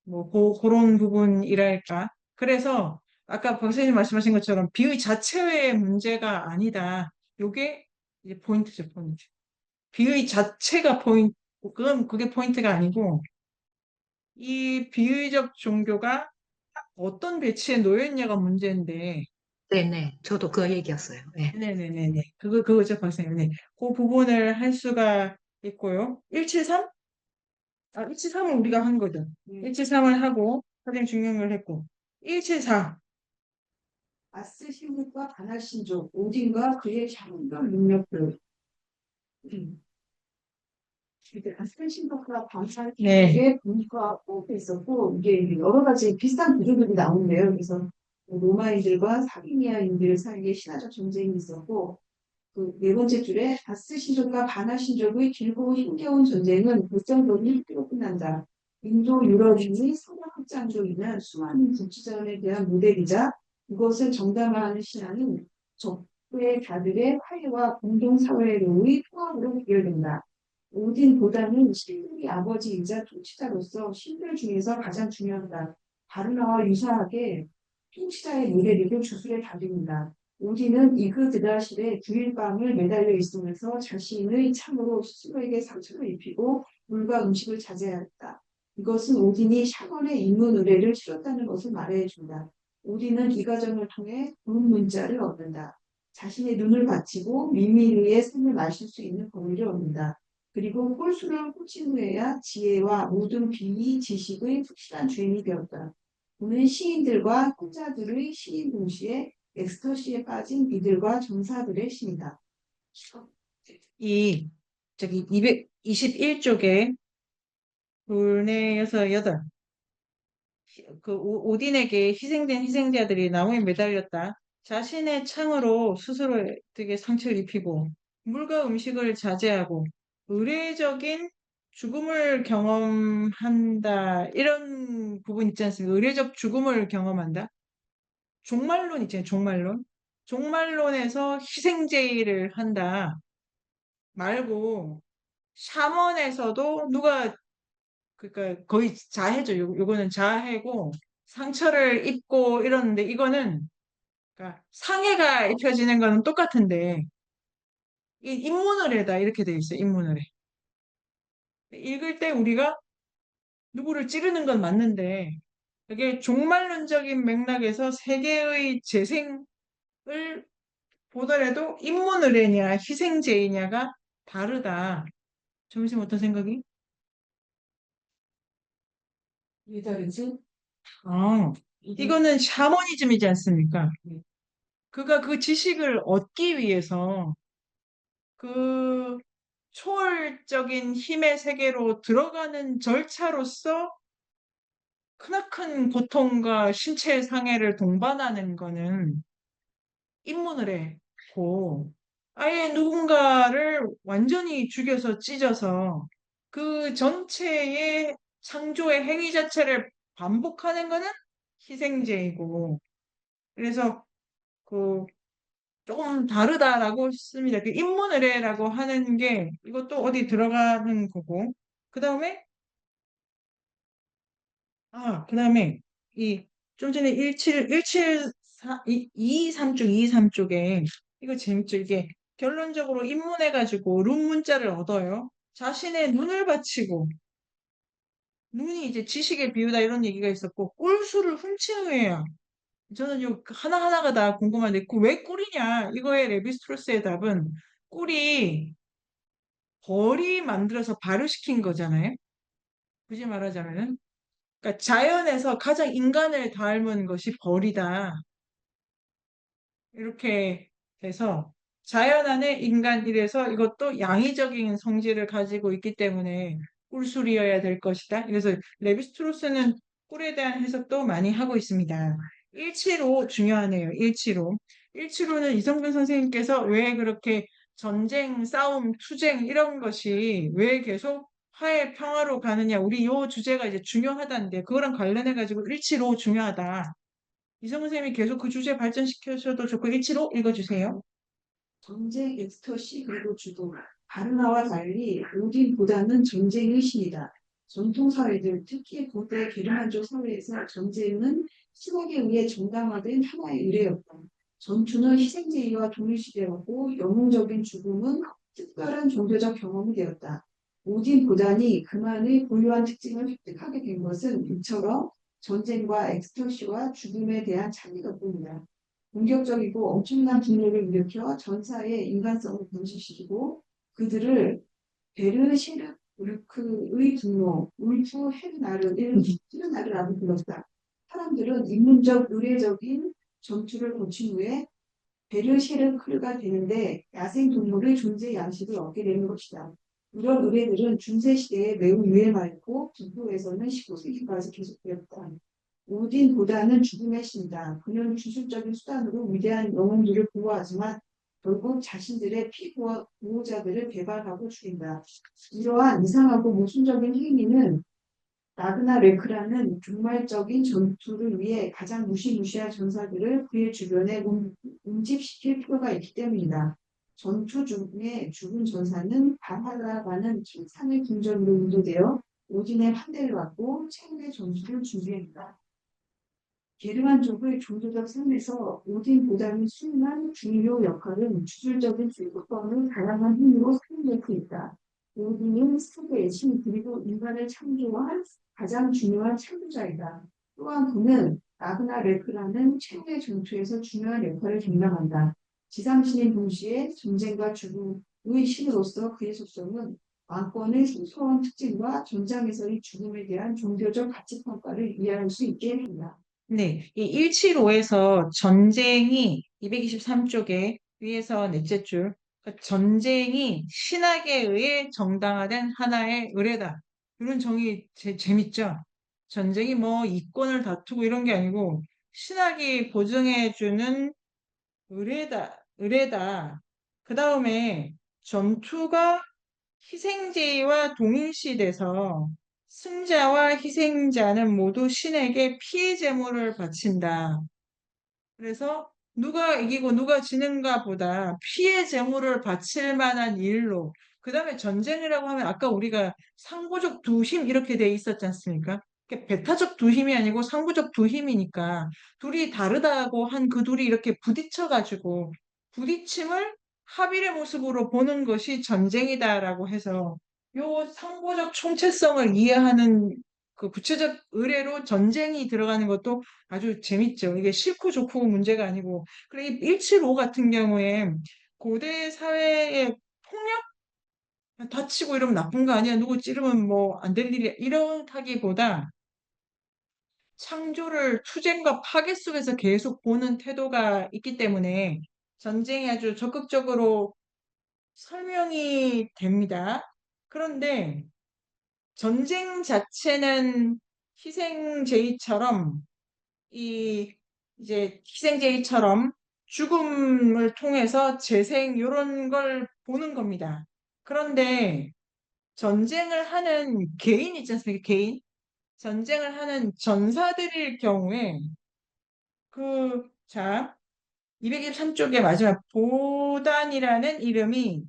S1: 뭐, 그런 부분이랄까. 그래서, 아까 박사님 말씀하신 것처럼 비의 자체의 문제가 아니다. 요게 이제 포인트죠, 포인트. 비의 자체가 포인트, 그게 포인트가 아니고, 이 비의적 종교가 어떤 배치에 놓여 있냐가 문제인데,
S3: 네네. 저도 그 얘기였어요. 네.
S1: 네네네네. 그거죠, 박사님. 네. 그 부분을 할 수가 있고요. 173? 173은 우리가 한 거든. 173을 하고 가장 중요한 걸 했고 174.
S2: 아스 신국과 바날 신족, 오딘과 그의 샤론과 능력들. 이게 아스 신국과 바날
S1: 네.
S2: 신족의 분과 가 있었고 이게 여러 가지 비슷한 구조들이 나오는데요. 그래서 로마인들과 사기니아인들 사이에 신화적 전쟁이 있었고 그 네 번째 줄에 아스 신족과 바나 신족의 길고 힘겨운 전쟁은 결정적인 패로 끝난다. 인도 유럽인이 성역 확장으로 인한 수많은 국지전에 대한 모델이자 이것을 정당화하는 신앙은 적의 자들의 화해와 공동사회로의 통합으로 해결된다. 오딘보다는 신들의 아버지이자 통치자로서 신들 중에서 가장 중요하다. 바르나와 유사하게 통치자의 모델이고 주술의 답입니다. 오딘은 이그드라실의 주일밤을 매달려 있으면서 자신의 참으로 스스로에게 상처를 입히고 물과 음식을 자제하였다. 이것은 오딘이 샤먼의 인문 의례를 치렀다는 것을 말해준다. 오딘은 이 과정을 통해 문 문자를 얻는다. 자신의 눈을 바치고 미미리의 삶을 마실 수 있는 권위를 얻는다. 그리고 꼴수를 꽂힌 후에야 지혜와 모든 비위 지식의 확실한 주인이 되었다. 그는 시인들과 혼자들의 시인 동시에 엑스터시에 빠진 이들과 전사들의 신이다.
S1: 이 저기 221쪽에 둘네 여섯 여덟 그 오딘에게 희생된 희생자들이 나무에 매달렸다. 자신의 창으로 스스로 되게 상처를 입히고 물과 음식을 자제하고 의례적인 죽음을 경험한다. 이런 부분 있지 않습니까? 의례적 죽음을 경험한다. 종말론 있잖아요. 종말론. 종말론에서 희생제의를 한다. 말고 샤먼에서도 누가 그러니까 거의 자해죠. 요거는 자해고 상처를 입고 이러는데 이거는 그러니까 상해가 입혀지는 거는 똑같은데 이 인문을해다 이렇게 돼 있어요. 인문을해. 읽을 때 우리가 누구를 찌르는 건 맞는데 이게 종말론적인 맥락에서 세계의 재생을 보더라도 인문을해냐 희생제이냐가 다르다. 점심 어떤 생각이?
S2: 왜 다르지?
S1: 아, 이거는 샤머니즘이지 않습니까? 그가 그 지식을 얻기 위해서 그 초월적인 힘의 세계로 들어가는 절차로서 크나큰 고통과 신체 상해를 동반하는 거는 입문을 했고 아예 누군가를 완전히 죽여서 찢어서 그 전체의 창조의 행위 자체를 반복하는 거는 희생제이고 그래서 그 조금 다르다라고 했습니다. 그 인문의례라고 하는 게 이것도 어디 들어가는 거고. 그 다음에, 그 다음에 이 좀 전에 174, 223쪽, 223쪽에 이거 재밌죠. 이게 결론적으로 입문해가지고 룸 문자를 얻어요. 자신의 눈을 바치고 눈이 이제 지식의 비유다 이런 얘기가 있었고 꿀수를 훔친 후에야 저는 요 하나하나가 다 궁금한데 그 왜 꿀이냐? 이거의 레비스트로스의 답은 꿀이 벌이 만들어서 발효시킨 거잖아요. 굳이 말하자면은 그러니까 자연에서 가장 인간을 닮은 것이 벌이다. 이렇게 돼서 자연 안에 인간 이래서 이것도 양의적인 성질을 가지고 있기 때문에 꿀술이어야 될 것이다. 그래서 레비스트로스는 꿀에 대한 해석도 많이 하고 있습니다. 175 중요하네요. 175. 175는 이성근 선생님께서 왜 그렇게 전쟁, 싸움, 투쟁 이런 것이 왜 계속 화해, 평화로 가느냐. 우리 요 주제가 이제 중요하다는데 그거랑 관련해 가지고 175 중요하다. 이성근 선생님이 계속 그 주제 발전시켜셔도 좋고 175 읽어주세요.
S2: 전쟁, 엑스터시, 그리고 주도. 바르나와 달리 오딘보다는 전쟁의 신이다. 전통 사회들, 특히 고대 게르만족 사회에서 전쟁은 신학에 의해 정당화된 하나의 의례였다. 전투는 희생제의와 동일시되었고 영웅적인 죽음은 특별한 종교적 경험이 되었다. 오딘보다니 그만의 고유한 특징을 획득하게 된 것은 이처럼 전쟁과 엑스터시와 죽음에 대한 차이 덕분이다. 공격적이고 엄청난 분노를 일으켜 전사의 인간성을 분실시키고 그들을 베르쉐르 우르크의 분노, 울프 헤르나르라고 불렀다. 사람들은 인문적, 의례적인 전투를 거친 후에 베르셰르크가 되는데 야생 동물의 존재 양식을 얻게 되는 것이다. 이런 의례들은 중세 시대에 매우 유행하였고 북부에서는 19세기까지 계속되었다. 오딘보다는 죽음의 신이다. 그는 주술적인 수단으로 위대한 영혼들을 보호하지만 결국 자신들의 피보호자들을 배반하고 죽인다. 이러한 이상하고 모순적인 행위는 라그나레크라는 종말적인 전투를 위해 가장 무시무시한 전사들을 그의 주변에 운집시킬 필요가 있기 때문이다. 전투 중에 죽은 전사는 발하라라는 산의 궁전으로 인도되어 오딘의 환대를 받고 최후의 전투를 준비합니다. 게르만족의 종교적 삶에서 오딘보다는 순한 중요 역할은 주술적인 즐거움을 다양한 힘으로 살려내고 있다. 오딘은 세계의 신 그리고 인간을 창조한 가장 중요한 창조자이다. 또한 그는 라그나레크라는 최후의 전투에서 중요한 역할을 감당한다. 지상신인 동시에 전쟁과 죽음의 신으로서 그의 속성은 왕권의 소소한 특징과 전장에서의 죽음에 대한 종교적 가치 평가를 이해할 수 있게 한다.
S1: 네, 이 175에서 전쟁이 223쪽에 위에서 넷째 줄, 그러니까 전쟁이 신학에 의해 정당화된 하나의 의례다. 이런 정의 재밌죠? 전쟁이 뭐 이권을 다투고 이런 게 아니고 신학이 보증해주는 의례다. 그 다음에 전투가 희생제와 동일시돼서 승자와 희생자는 모두 신에게 피해 제물을 바친다. 그래서 누가 이기고 누가 지는가 보다 피해 제물을 바칠 만한 일로, 그 다음에 전쟁이라고 하면 아까 우리가 상부적 두 힘 이렇게 돼 있었지 않습니까? 배타적 두 힘이 아니고 상부적 두 힘이니까 둘이 다르다고 한 그 둘이 이렇게 부딪혀가지고 부딪힘을 합일의 모습으로 보는 것이 전쟁이다라고 해서 요 상부적 총체성을 이해하는 그 구체적 의례로 전쟁이 들어가는 것도 아주 재밌죠. 이게 싫고 좋고 문제가 아니고. 그리고 175 같은 경우에 고대 사회의 폭력 다치고 이러면 나쁜 거 아니야. 누구 찌르면 뭐 안 될 일이야. 이렇다기보다 창조를 투쟁과 파괴 속에서 계속 보는 태도가 있기 때문에 전쟁이 아주 적극적으로 설명이 됩니다. 그런데 전쟁 자체는 희생제의처럼 이제 희생제의처럼 죽음을 통해서 재생 이런 걸 보는 겁니다. 그런데 전쟁을 하는 개인 있지 않습니까? 개인 전쟁을 하는 전사들일 경우에 자 223쪽의 마지막 보단이라는 이름이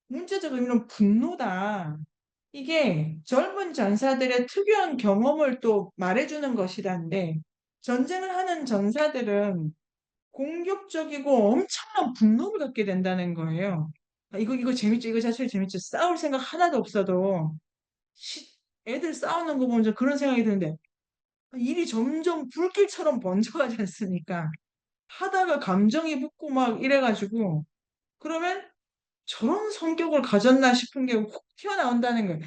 S1: 문자적 의미는 분노다. 이게 젊은 전사들의 특유한 경험을 또 말해주는 것이라는데 전쟁을 하는 전사들은 공격적이고 엄청난 분노를 갖게 된다는 거예요. 이거 재밌죠? 이거 자체로 재밌죠? 싸울 생각 하나도 없어도 시- 애들 싸우는 거 보면 저 그런 생각이 드는데 일이 점점 불길처럼 번져가지 않습니까? 하다가 감정이 붙고 막 이래가지고 그러면 저런 성격을 가졌나 싶은 게 훅 튀어나온다는 거예요.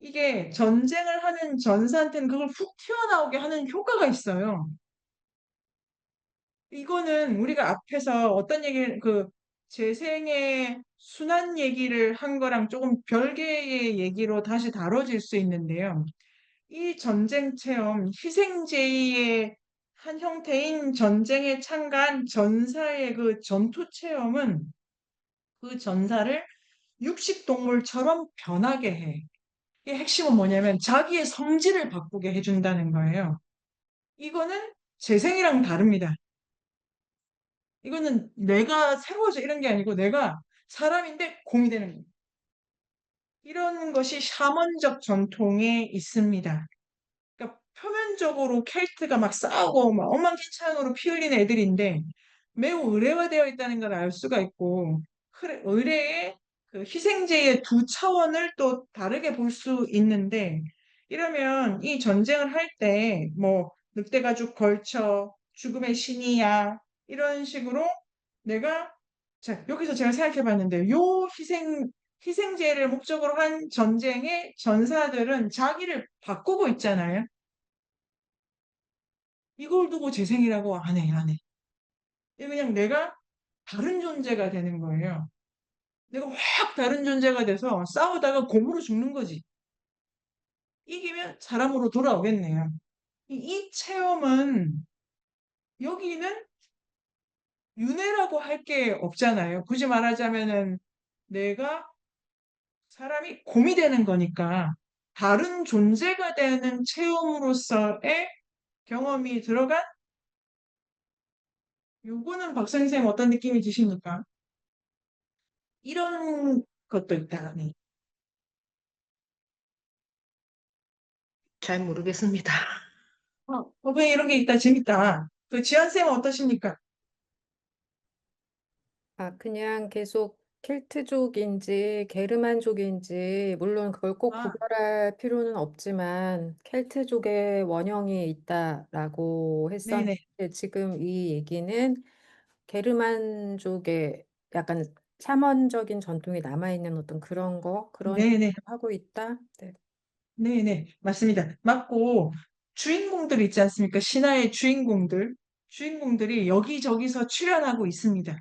S1: 이게 전쟁을 하는 전사한테는 그걸 훅 튀어나오게 하는 효과가 있어요. 이거는 우리가 앞에서 어떤 얘기를 재생의 순환 얘기를 한 거랑 조금 별개의 얘기로 다시 다뤄질 수 있는데요. 이 전쟁 체험, 희생제의의 한 형태인 전쟁에 참가한 전사의 그 전투 체험은 그 전사를 육식동물처럼 변하게 해. 이 핵심은 뭐냐면 자기의 성질을 바꾸게 해준다는 거예요. 이거는 재생이랑 다릅니다. 이거는 내가 새로워져 이런 게 아니고 내가 사람인데 공이 되는 거예요. 이런 것이 샤먼적 전통에 있습니다. 그러니까 표면적으로 켈트가 막 싸우고 막 엉망진창으로 피 흘리는 애들인데 매우 의례화되어 있다는 걸 알 수가 있고 의례의 그 희생제의 두 차원을 또 다르게 볼 수 있는데 이러면 이 전쟁을 할 때 뭐 늑대가죽 걸쳐 죽음의 신이야 이런 식으로 내가 자 여기서 제가 생각해 봤는데 요 희생 희생제를 목적으로 한 전쟁의 전사들은 자기를 바꾸고 있잖아요. 이걸 두고 재생이라고 안 해, 안 해. 그냥 내가 다른 존재가 되는 거예요. 내가 확 다른 존재가 돼서 싸우다가 곰으로 죽는 거지. 이기면 사람으로 돌아오겠네요. 이 체험은 여기는 윤회라고 할 게 없잖아요. 굳이 말하자면은 내가 사람이 곰이 되는 거니까 다른 존재가 되는 체험으로서의 경험이 들어간 요거는 박사 선생님 어떤 느낌이 드십니까? 이런 것도 있다. 네.
S3: 잘 모르겠습니다.
S1: 법에 이런 게 있다. 재밌다. 그 지한 쌤은 어떠십니까?
S4: 아, 그냥 계속 켈트족인지 게르만족인지 물론 그걸 꼭
S1: 아,
S4: 구별할 필요는 없지만 켈트족의 원형이 있다라고
S1: 네네.
S4: 했었는데 지금 이 얘기는 게르만족의 약간 샤먼적인 전통이 남아있는 어떤 그런
S1: 네네.
S4: 얘기를 하고 있다. 네.
S1: 네네. 맞습니다. 맞고, 주인공들 있지 않습니까? 신화의 주인공들. 주인공들이 여기저기서 출연하고 있습니다.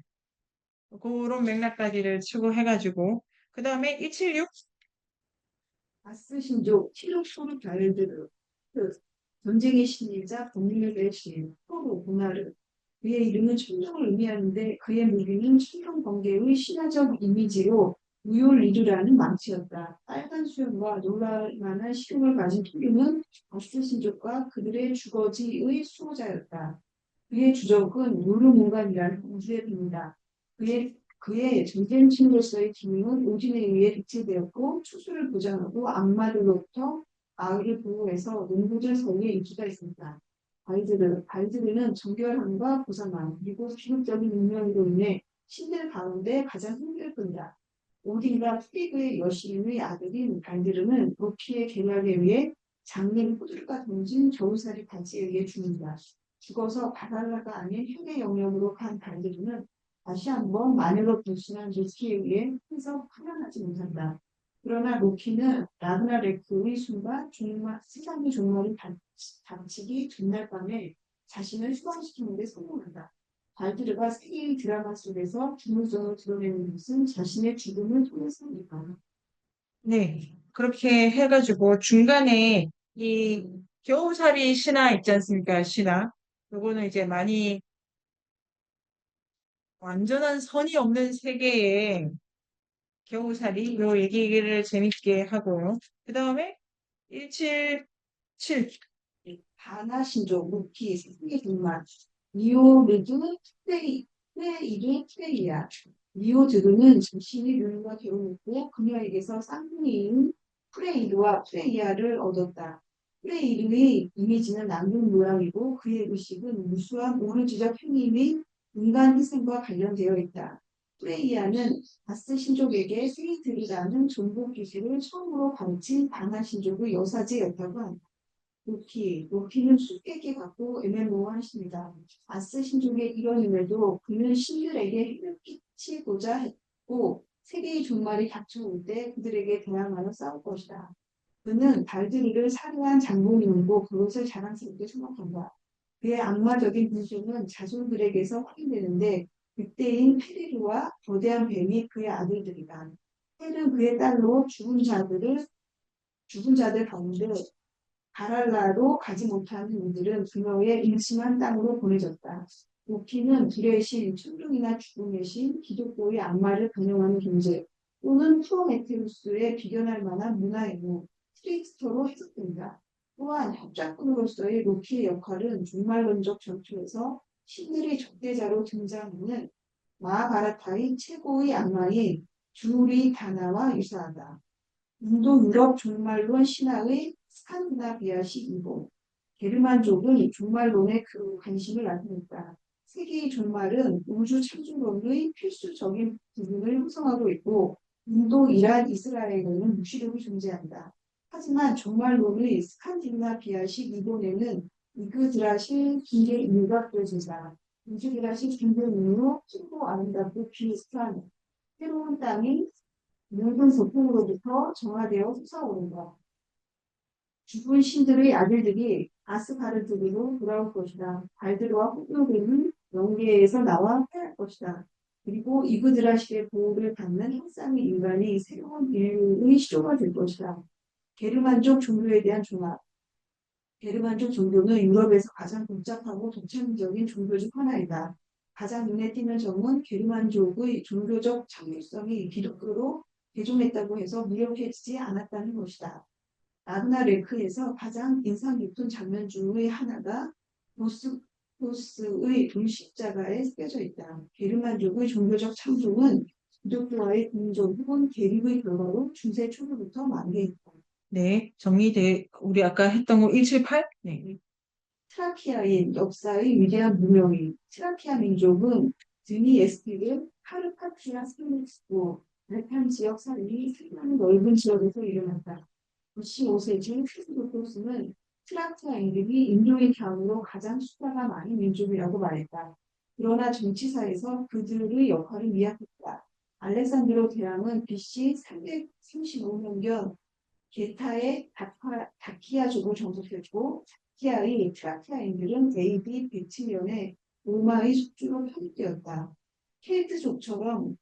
S1: 그런 맥락까지를 추구해가지고. 그 다음에 176.
S2: 아스 신조 티룩소르 가르드르 그 전쟁의 신이자 법률의 신 포로 보나르 그의 이름은 천령을 의미하는데 그의 무기는 천령 번개의 신화적 이미지로 우요리르라는 망치였다. 빨간 수염과 놀랄만한 시름을 가진 토류는 아스 신족과 그들의 주거지의 수호자였다. 그의 주적은 요르문간이라는 우주의 빈이다. 그의 전쟁 신으로서의 기능은 오딘에 의해 대체되었고 추수를 보장하고 악마들로부터 마을을 보호해서 농부들 사이에 인기가 있습니다. 발드르는 정결함과 고상함 그리고 비극적인 운명으로 인해 신들 가운데 가장 힘들 뿐이다. 오딘과 프리그의 여신의 아들인 발드르는 로키의 계략에 의해 장님 호들과 동진 겨우살이 단지에 의해 죽는다. 죽어서 바랄라가 아닌 흉의 영역으로 간 발드르는 다시 한번 마녀로 변신한 로키에 의해 해서 살아나지 못한다. 그러나 로키는 라그나레크의 순간 세상의 종말이 닥치기 전날 밤에 자신을 휴방시키는 데 성공한다. 발드르가 세계의 드라마 속에서 주물성을 드러내는 것은 자신의 죽음을 통해서입니다.
S1: 네. 그렇게 해가지고 중간에 이 겨우살이 신화 있지 않습니까? 신화. 요거는 이제 많이 완전한 선이 없는 세계의 겨우살이 요 얘기를 재밌게 하고요. 그 다음에 177.
S2: 바나신조, 루키, 세계 종말, 니오르드, 프레이르, 프레이야. 니오드르는 자신이 르르와 결혼했고 그녀에게서 쌍둥이인 프레이르와 프레이야를 얻었다. 프레이르의 이미지는 남는 모양이고 그의 의식은 무수한 오르지적 행위의 인간 희생과 관련되어 있다. 프레이야는 바스 신족에게 세이드리라는 종복 기술을 처음으로 가르친 바나 신족의 여사제였다고 한다. 로키는 수백개 갖고 애매모호하십니다. 아스 신족의 이론임에도 그는 신들에게 해를 끼치고자 했고 세계의 종말이 닥쳐올 때 그들에게 대항하여 싸울 것이다. 그는 발드리를 사료한 장본인이고 그것을 자랑스럽게 생각한다. 그의 악마적인 분수는 자손들에게서 확인되는데 그때인 페리르와 거대한 뱀이 그의 아들들이다. 헬은 그의 딸로 죽은 자들 가운데 바랄라로 가지 못하는 이들은 그녀의 임신한 땅으로 보내졌다. 로키는 불의 신, 충동이나 죽음의 신, 기독교의 악마를 변형하는 존재 또는 프로메테우스에 비견할 만한 문화의 무, 트릭스터로 해석된다. 또한 협작꾼으로서의 로키의 역할은 종말론적 전투에서 신들의 적대자로 등장하는 마하바라타의 최고의 악마인 주리 다나와 유사하다. 인도 유럽 종말론 신화의 스칸디나비아식 이고 게르만족은 종말론에 그 관심을 나타냈다. 세계의 종말은 우주 창조론의 필수적인 부분을 형성하고 있고 인도, 이란, 이스라엘에는 무시력이 존재한다. 하지만 종말론의 스칸디나비아식 이론에는 이그드라실 기의 이유가 그려진다. 이그드라실 기의 이유로 크고 아름답고 비슷한 새로운 땅이 모든 소품으로부터 정화되어 솟아오른다. 죽은 신들의 아들들이 아스가르드로 돌아올 것이다. 발드르와 호들은 영계에서 나와 패할 것이다. 그리고 이그드라실의 보호를 받는 한 쌍의 인간이 새로운 인류의 시초가 될 것이다. 게르만족 종교에 대한 종합. 게르만족 종교는 유럽에서 가장 복잡하고 독창적인 종교 중 하나이다. 가장 눈에 띄는 점은 게르만족의 종교적 창조성이 기독교로 개종했다고 해서 무력해지지 않았다는 것이다. 라그나레크에서 가장 인상 깊은 장면 중의 하나가 보스의 동십자가에 새겨져 있다. 게르만족의 종교적 창조는 기독교와의 공존 혹은 대립의 결과로 중세 초기부터 만개했다.
S1: 네, 우리 아까 했던 거 178? 네.
S2: 트라키아인 역사의 위대한 문명인 트라키아 민족은 드니 에스테르, 카르파티아 스페니스고 발칸 지역 살이 수많은 넓은 지역에서 일어났다. BC 5세기 크리스토토스는 트라키아인들이 인도의 다음으로 가장 숫자가 많은 민족이라고 말했다. 그러나 정치사에서 그들의 역할은 미약했다. 알렉산드로 대왕은 BC 335년경 게타의 다키아족을 정복했고 다키아의 트라키아인들은 AD 107년에 로마의 숙주로 편입되었다. 켈트족처럼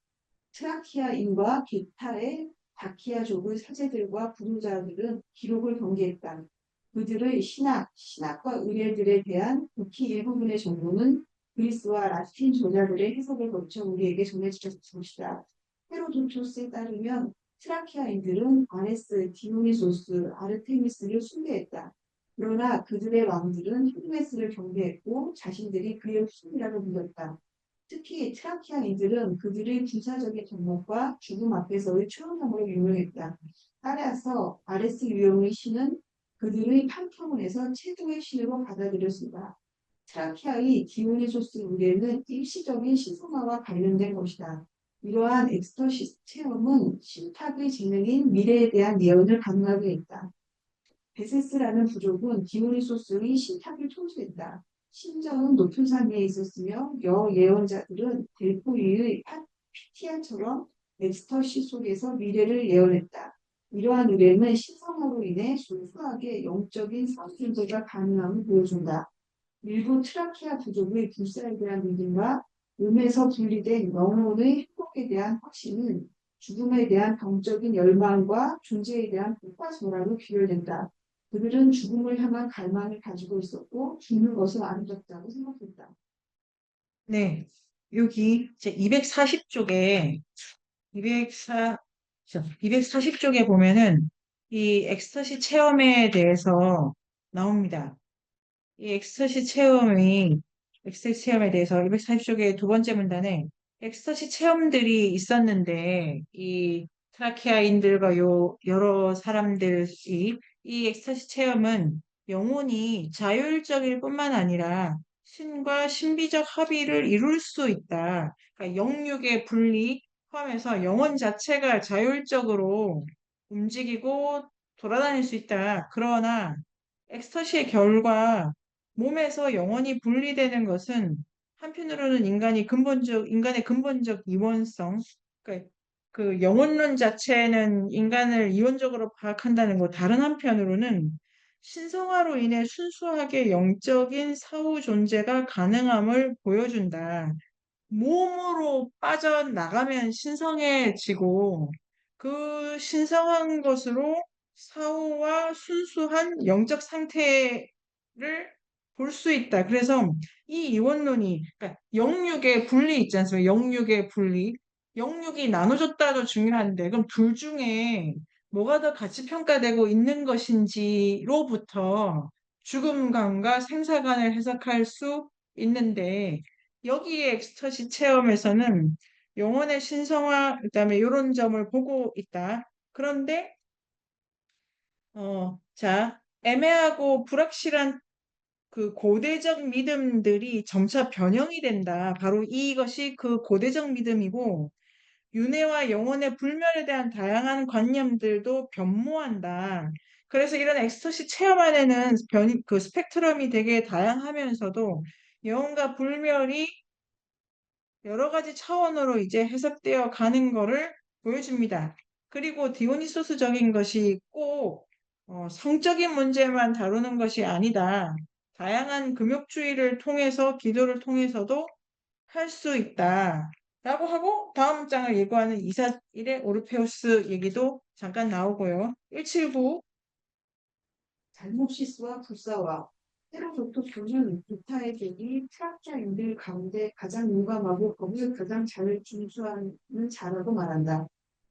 S2: 트라키아인과 게타의 다키아족의 사제들과 부르자들은 기록을 경계했다. 그들의 신학과 의례들에 대한 극히 일부분의 정보는 그리스와 라틴 저자들의 해석을 거쳐 우리에게 전해질 것이다. 헤로도토스에 따르면 트라키아인들은 아레스, 디오니소스, 아르테미스를 숭배했다. 그러나 그들의 왕들은 헤르메스를 경배했고 자신들이 그의 후손이라고 믿었다. 특히 트라키아인들은 그들의 군사적인 덕목과 죽음 앞에서의 초연함으로 유명했다. 따라서 아레스 유형의 신은 그들의 판테온에서 최고의 신으로 받아들였습니다. 트라키아의 디오니소스 의례는 일시적인 신성화와 관련된 것이다. 이러한 엑스터시스 체험은 신탁의 재능인 미래에 대한 예언을 가능하게 했다. 베세스라는 부족은 디오니소스의 신탁을 통수했다. 신정은 높은 산 위에 있었으며 예언자들은 델포 위의 피티안처럼 엑스터시 속에서 미래를 예언했다. 이러한 의뢰는 신성화로 인해 순수하게 영적인 상승도가 가능함을 보여준다. 일부 트라키아 부족의 불사에 대한 믿음과 몸에서 분리된 영혼의 행복에 대한 확신은 죽음에 대한 병적인 열망과 존재에 대한 폭파소라로 귀결된다. 그들은 죽음을 향한 갈망을 가지고 있었고 죽는 것은 아름답다고 생각했다.
S1: 네. 여기 제 240쪽에 240쪽에 보면은 이 엑스터시 체험에 대해서 나옵니다. 이 엑스터시 체험에 대해서 240쪽의 두 번째 문단에 엑스터시 체험들이 있었는데 이 트라키아인들과 여러 사람들이 이 엑스터시 체험은 영혼이 자율적일 뿐만 아니라 신과 신비적 합의를 이룰 수 있다. 그러니까 영육의 분리 포함해서 영혼 자체가 자율적으로 움직이고 돌아다닐 수 있다. 그러나 엑스터시의 결과 몸에서 영혼이 분리되는 것은 한편으로는 인간의 근본적 이원성, 그러니까 그 영혼론 자체는 인간을 이원적으로 파악한다는 거, 다른 한편으로는 신성화로 인해 순수하게 영적인 사후 존재가 가능함을 보여준다. 몸으로 빠져나가면 신성해지고 그 신성한 것으로 사후와 순수한 영적 상태를 볼 수 있다. 그래서 이 이원론이 그러니까 영육의 분리 있지 않습니까? 영육의 분리. 영육이 나눠졌다도 중요한데 그럼 둘 중에 뭐가 더 가치 평가되고 있는 것인지로부터 죽음관과 생사관을 해석할 수 있는데 여기에 엑스터시 체험에서는 영혼의 신성화, 그다음에 이런 점을 보고 있다. 그런데 자, 애매하고 불확실한 그 고대적 믿음들이 점차 변형이 된다. 바로 이것이 그 고대적 믿음이고 윤회와 영혼의 불멸에 대한 다양한 관념들도 변모한다. 그래서 이런 엑스터시 체험 안에는 그 스펙트럼이 되게 다양하면서도 영혼과 불멸이 여러 가지 차원으로 이제 해석되어 가는 거를 보여줍니다. 그리고 디오니소스적인 것이 꼭 성적인 문제만 다루는 것이 아니다. 다양한 금욕주의를 통해서 기도를 통해서도 할 수 있다. 라고 하고 다음 장을 예고하는 이사일의 오르페우스 얘기도 잠깐 나오고요. 179.
S2: 잘못시스와 불사와 헤로도토스는 부타의 계기 트라키아인들 가운데 가장 용감하고 법을 가장 잘 준수하는 자라고 말한다.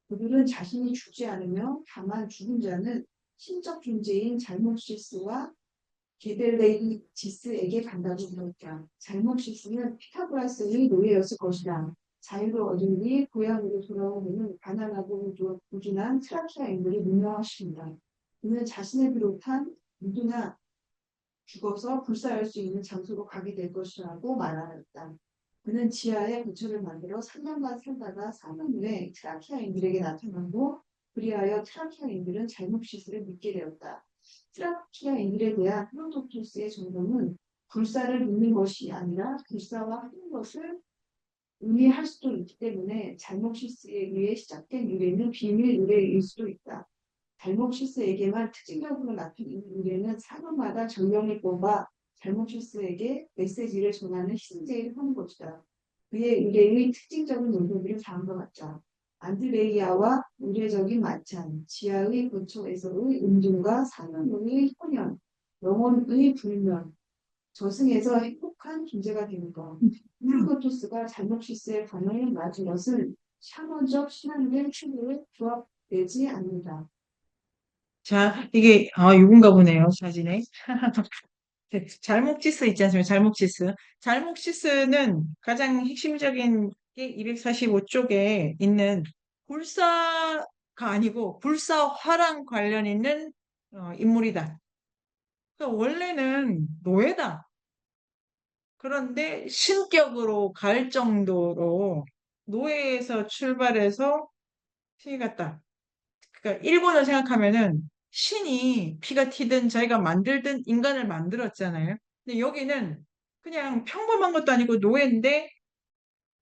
S2: 그들은 자신이 죽지 않으며 다만 죽은 자는 신적 존재인 잘못시스와 게델레이지스에게 간다고 그랬다. 잘못시스는 피타고라스의 노예였을 것이다. 자유를 얻은 뒤 고향으로 돌아오는 가난하고 부진한 트라키아인들이 문명하십니다. 그는 자신을 비롯한 누구나 죽어서 불사할 수 있는 장소로 가게 될 것이라고 말하였다. 그는 지하에 부처를 만들어 3년간 살다가 4년 후에 트라키아인들에게 나타나고 그리하여 트라키아인들은 잘못시스를 믿게 되었다. 트라키아인들에 대한 헤로도토스의 정보는 불사를 믿는 것이 아니라 불사와 하는 것을 의미할 수도 있기 때문에 잘못시스에 의해 시작된 유래는 비밀 유래일 수도 있다. 잘못시스에게만 특징적으로 나타나는 유래는 사람마다 전령을 뽑아 잘못시스에게 메시지를 전하는 희생제를 하는 것이다. 그의 의뢰의 특징적인 논조들이 다음과 같다. 안드레이아와 의례적인 만찬, 지하의 근처에서의 음중과 사는 후의 혼연, 영혼의 불면, 저승에서 행복한 존재가 되는 것. 헤로도토스가 잘못시스의 반응을 맞은 것은 샤머적 신앙의 추구에 부합되지 않는다.
S1: 자, 이게 이건가 보네요. 사진에. 잘목지스 있지 않습니까? 잘목지스. 잘목지스는 가장 핵심적인 게 245쪽에 있는 불사가 아니고 불사화랑 관련 있는 인물이다. 그러니까 원래는 노예다. 그런데 신격으로 갈 정도로 노예에서 출발해서 신이 갔다. 그러니까 일본을 생각하면은 신이 피가 튀든 자기가 만들든 인간을 만들었잖아요. 근데 여기는 그냥 평범한 것도 아니고 노예인데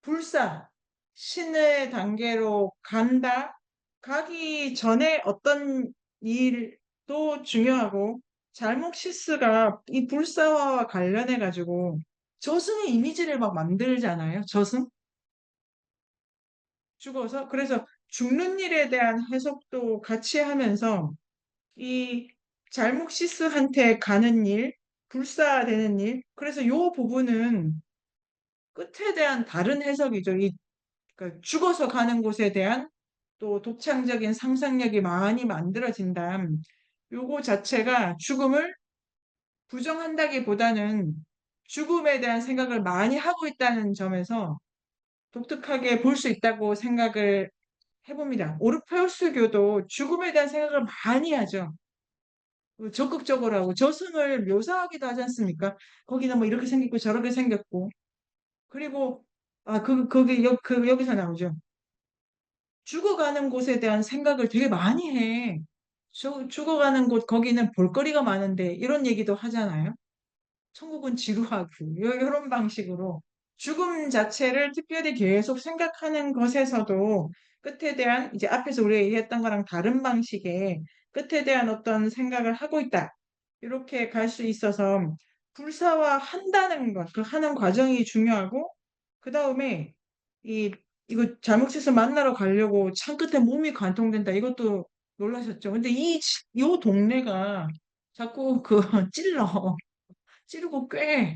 S1: 불사, 신의 단계로 간다. 가기 전에 어떤 일도 중요하고 잘목시스가 이 불사와 관련해 가지고 저승의 이미지를 막 만들잖아요. 저승 죽어서 그래서 죽는 일에 대한 해석도 같이 하면서 이 잘목시스한테 가는 일, 불사되는 일. 그래서 요 부분은 끝에 대한 다른 해석이죠. 그러니까 죽어서 가는 곳에 대한 또 독창적인 상상력이 많이 만들어진다. 요거 자체가 죽음을 부정한다기보다는 죽음에 대한 생각을 많이 하고 있다는 점에서 독특하게 볼 수 있다고 생각을 해봅니다. 오르페우스교도 죽음에 대한 생각을 많이 하죠. 적극적으로 하고 저승을 묘사하기도 하지 않습니까? 거기는 뭐 이렇게 생겼고 저렇게 생겼고 그리고 여기서 나오죠. 죽어가는 곳에 대한 생각을 되게 많이 해. 죽어가는 곳 거기는 볼거리가 많은데 이런 얘기도 하잖아요. 천국은 지루하고 이런 방식으로 죽음 자체를 특별히 계속 생각하는 것에서도 끝에 대한 이제 앞에서 우리가 얘기했던 거랑 다른 방식의 끝에 대한 어떤 생각을 하고 있다. 이렇게 갈 수 있어서 불사화 한다는 것, 그 하는 과정이 중요하고 그 다음에 이거 잘못해서 만나러 가려고 창 끝에 몸이 관통된다. 이것도 놀라셨죠? 근데 요 동네가 자꾸 찌르고 꽤.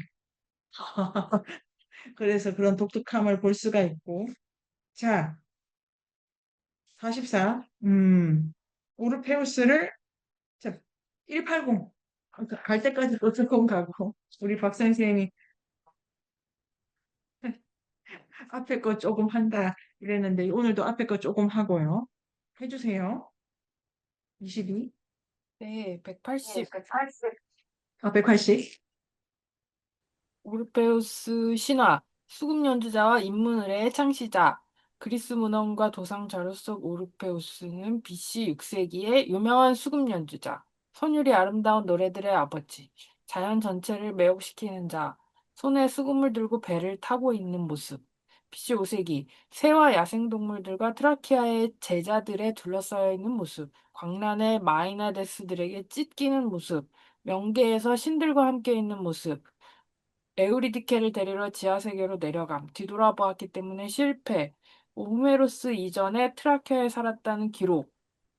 S1: 그래서 그런 독특함을 볼 수가 있고. 자, 44. 오르페우스를, 자, 180. 갈 때까지 또 조금 가고. 우리 박 선생님이 앞에 거 조금 한다 이랬는데, 오늘도 앞에 거 조금 하고요. 해주세요. 22.
S5: 네, 180.
S1: 180.
S5: 오르페우스 신화, 수금 연주자와 인문을의 창시자, 그리스 문헌과 도상 자료 속 오르페우스는 BC 6세기의 유명한 수금 연주자, 선율이 아름다운 노래들의 아버지, 자연 전체를 매혹시키는 자, 손에 수금을 들고 배를 타고 있는 모습, BC 5세기 새와 야생동물들과 트라키아의 제자들에 둘러싸여 있는 모습, 광란의 마이나데스들에게 찢기는 모습, 명계에서 신들과 함께 있는 모습, 에우리디케를 데리러 지하세계로 내려감, 뒤돌아보았기 때문에 실패, 호메로스 이전에 트라키아에 살았다는 기록,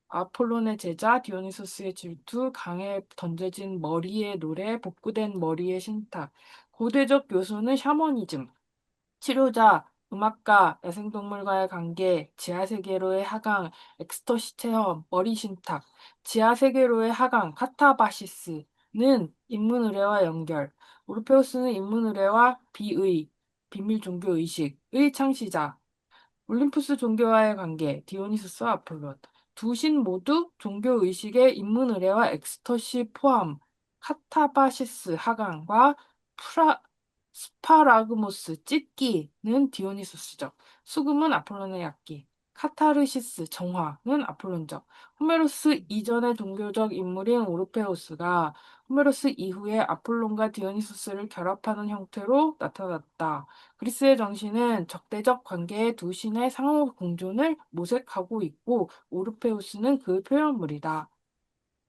S5: 아폴론의 제자, 디오니소스의 질투, 강에 던져진 머리의 노래, 복구된 머리의 신탁, 고대적 요소는 샤머니즘, 치료자, 음악가, 야생동물과의 관계, 지하세계로의 하강, 엑스터시 체험, 머리 신탁, 지하세계로의 하강, 카타바시스는 인문의례와 연결, 오르페우스는 인문의례와 비의, 비밀 종교 의식의 창시자, 올림푸스 종교와의 관계, 디오니소스와 아폴론. 두 신 모두 종교 의식의 인문 의례와 엑스터시 포함, 카타바시스 하강과 스파라그모스 찢기는 디오니소스적, 수금은 아폴론의 약기, 카타르시스 정화는 아폴론적, 호메로스 이전의 종교적 인물인 오르페우스가 호메로스 이후에 아폴론과 디오니소스를 결합하는 형태로 나타났다. 그리스의 정신은 적대적 관계의 두 신의 상호 공존을 모색하고 있고 오르페우스는 그 표현물이다.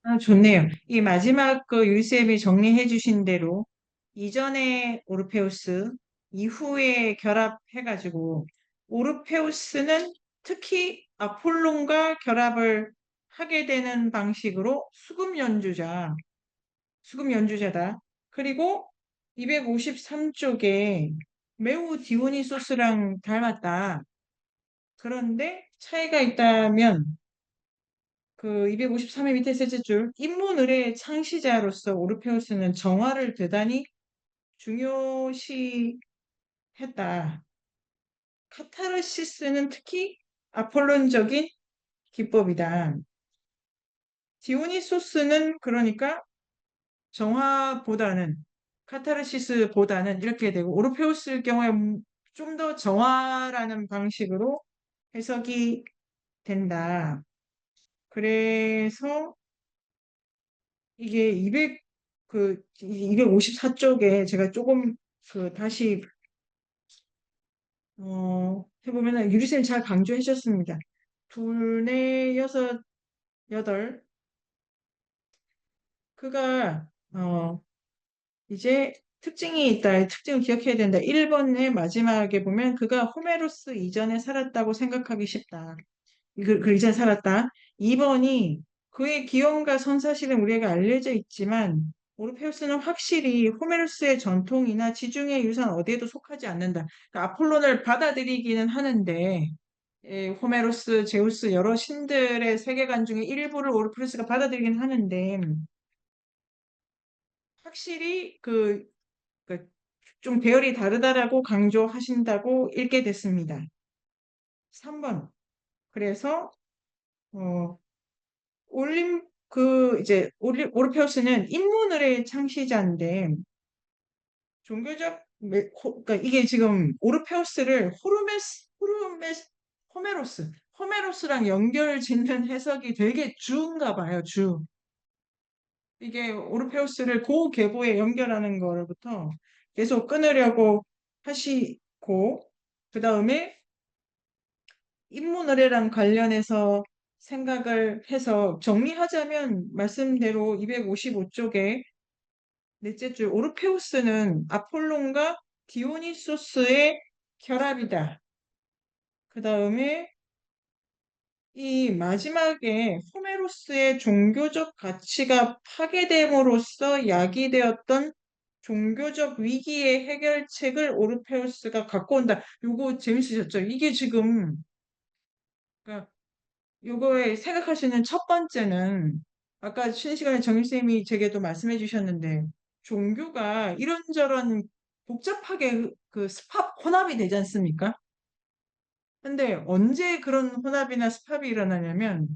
S1: 아, 좋네요. 이 마지막 그 유쌤이 정리해 주신 대로 이전에 오르페우스, 이후에 결합해가지고 오르페우스는 특히 아폴론과 결합을 하게 되는 방식으로 수금 연주자다. 그리고 253쪽에 매우 디오니소스랑 닮았다. 그런데 차이가 있다면 그 253의 밑에 셋째 줄 인문의례의 창시자로서 오르페우스는 정화를 대단히 중요시했다. 카타르시스는 특히 아폴론적인 기법이다. 디오니소스는 그러니까 정화보다는 카타르시스보다는 이렇게 되고 오르페우스의 경우에 좀 더 정화라는 방식으로 해석이 된다. 그래서 이게 254쪽에 제가 조금 다시 해보면은 유리쌤 잘 강조해 주셨습니다. 둘, 넷, 여섯, 여덟. 그가 이제 특징이 있다. 특징을 기억해야 된다. 1번의 마지막에 보면 그가 호메로스 이전에 살았다고 생각하기 쉽다. 그 이전에 살았다. 2번이 그의 기원과 선사실은 우리에게 알려져 있지만 오르페우스는 확실히 호메로스의 전통이나 지중해 유산 어디에도 속하지 않는다. 그러니까 아폴론을 받아들이기는 하는데 호메로스, 제우스 여러 신들의 세계관 중에 일부를 오르페우스가 받아들이긴 하는데 확실히 좀 배열이 다르다라고 강조하신다고 읽게 됐습니다. 3번. 그래서 어, 오르페우스는 인문의례의 창시자인데 그러니까 이게 지금 오르페우스를 호메로스랑 연결 짓는 해석이 되게 주인가 봐요, 주. 이게 오르페우스를 고계보에 연결하는 거로부터 계속 끊으려고 하시고, 그 다음에 인문의례랑 관련해서 생각을 해서 정리하자면 말씀대로 255쪽에 넷째 줄 오르페우스는 아폴론과 디오니소스의 결합이다. 그 다음에 이 마지막에 호메로스의 종교적 가치가 파괴됨으로써 야기되었던 종교적 위기의 해결책을 오르페우스가 갖고 온다. 요거 재밌으셨죠? 이게 지금 그러니까 요거에 생각하시는 첫 번째는 아까 쉬는 시간에 정일쌤이 제게도 말씀해 주셨는데 종교가 이런저런 복잡하게 혼합이 되지 않습니까? 근데 언제 그런 혼합이나 스팝이 일어나냐면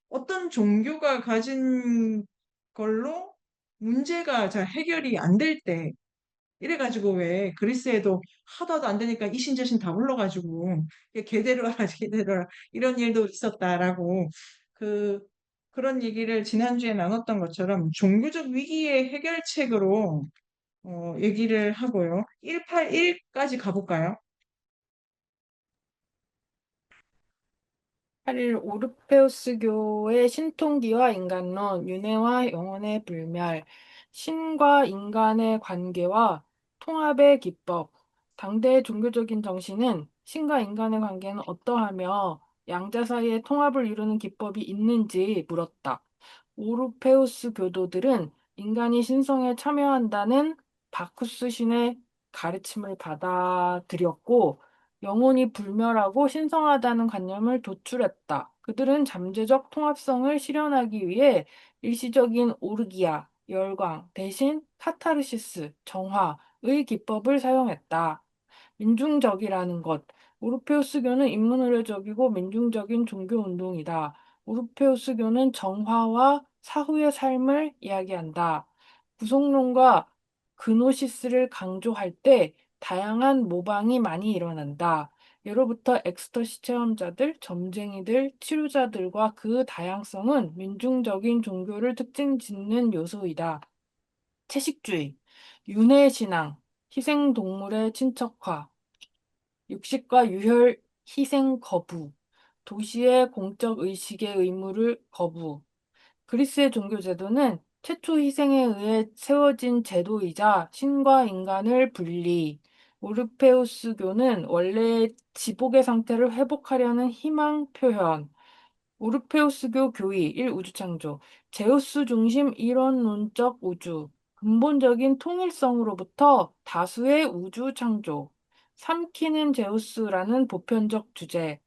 S1: 어떤 종교가 가진 걸로 문제가 잘 해결이 안 될 때, 이래가지고 왜 그리스에도 하다도 안 되니까 이신저신 다 불러가지고 이게 제대로 하라 제대로 하라 이런 일도 있었다라고 그 그런 얘기를 지난주에 나눴던 것처럼 종교적 위기의 해결책으로 얘기를 하고요. 181까지 가볼까요?
S5: 8일 오르페우스교의 신통기와 인간론, 윤회와 영혼의 불멸, 신과 인간의 관계와 통합의 기법. 당대의 종교적인 정신은 신과 인간의 관계는 어떠하며 양자 사이의 통합을 이루는 기법이 있는지 물었다. 오르페우스 교도들은 인간이 신성에 참여한다는 바쿠스 신의 가르침을 받아들였고 영혼이 불멸하고 신성하다는 관념을 도출했다. 그들은 잠재적 통합성을 실현하기 위해 일시적인 오르기아, 열광 대신 카타르시스, 정화의 기법을 사용했다. 민중적이라는 것. 오르페우스교는 인문의례적이고 민중적인 종교운동이다. 오르페우스교는 정화와 사후의 삶을 이야기한다. 구속론과 그노시스를 강조할 때 다양한 모방이 많이 일어난다. 예로부터 엑스터시 체험자들, 점쟁이들, 치료자들과 그 다양성은 민중적인 종교를 특징 짓는 요소이다. 채식주의, 윤회신앙, 희생동물의 친척화, 육식과 유혈 희생 거부, 도시의 공적 의식의 의무를 거부. 그리스의 종교 제도는 최초 희생에 의해 세워진 제도이자 신과 인간을 분리. 오르페우스교는 원래의 지복의 상태를 회복하려는 희망 표현. 오르페우스교 교의 1 우주창조. 제우스 중심 이론론적 우주. 근본적인 통일성으로부터 다수의 우주 창조. 삼키는 제우스라는 보편적 주제.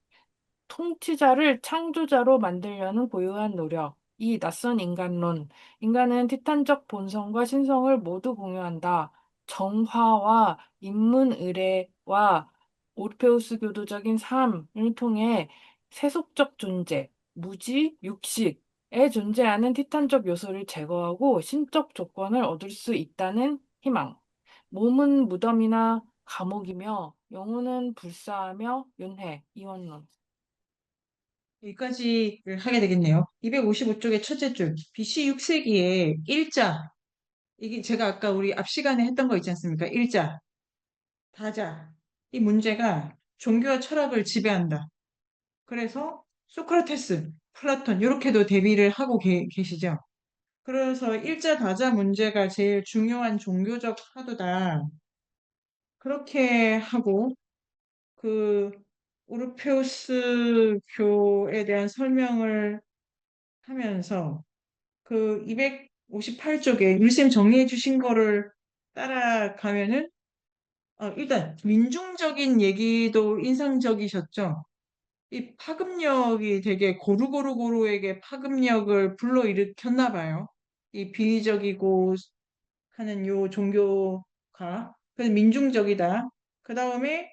S5: 통치자를 창조자로 만들려는 고요한 노력. 이 낯선 인간론. 인간은 티탄적 본성과 신성을 모두 공유한다. 정화와 인문의례와 오르페우스 교도적인 삶을 통해 세속적 존재, 무지, 육식에 존재하는 티탄적 요소를 제거하고 신적 조건을 얻을 수 있다는 희망. 몸은 무덤이나 감옥이며 영혼은 불사하며 윤회, 이원론.
S1: 여기까지를 하게 되겠네요. 255쪽의 첫째 줄, BC 6세기에 일자, 이게 제가 아까 우리 앞 시간에 했던 거 있지 않습니까? 일자, 다자. 이 문제가 종교와 철학을 지배한다. 그래서 소크라테스, 플라톤 이렇게도 대비를 하고 계시죠. 그래서 일자, 다자 문제가 제일 중요한 종교적 화두다. 그렇게 하고 그 오르페우스 교에 대한 설명을 하면서 그 258쪽에 율쌤 정리해 주신 거를 따라가면은 일단 민중적인 얘기도 인상적이셨죠. 이 파급력이 되게 고루고루고루에게 파급력을 불러일으켰나 봐요. 이 비리적이고 하는 요 종교가 그래서 민중적이다. 그 다음에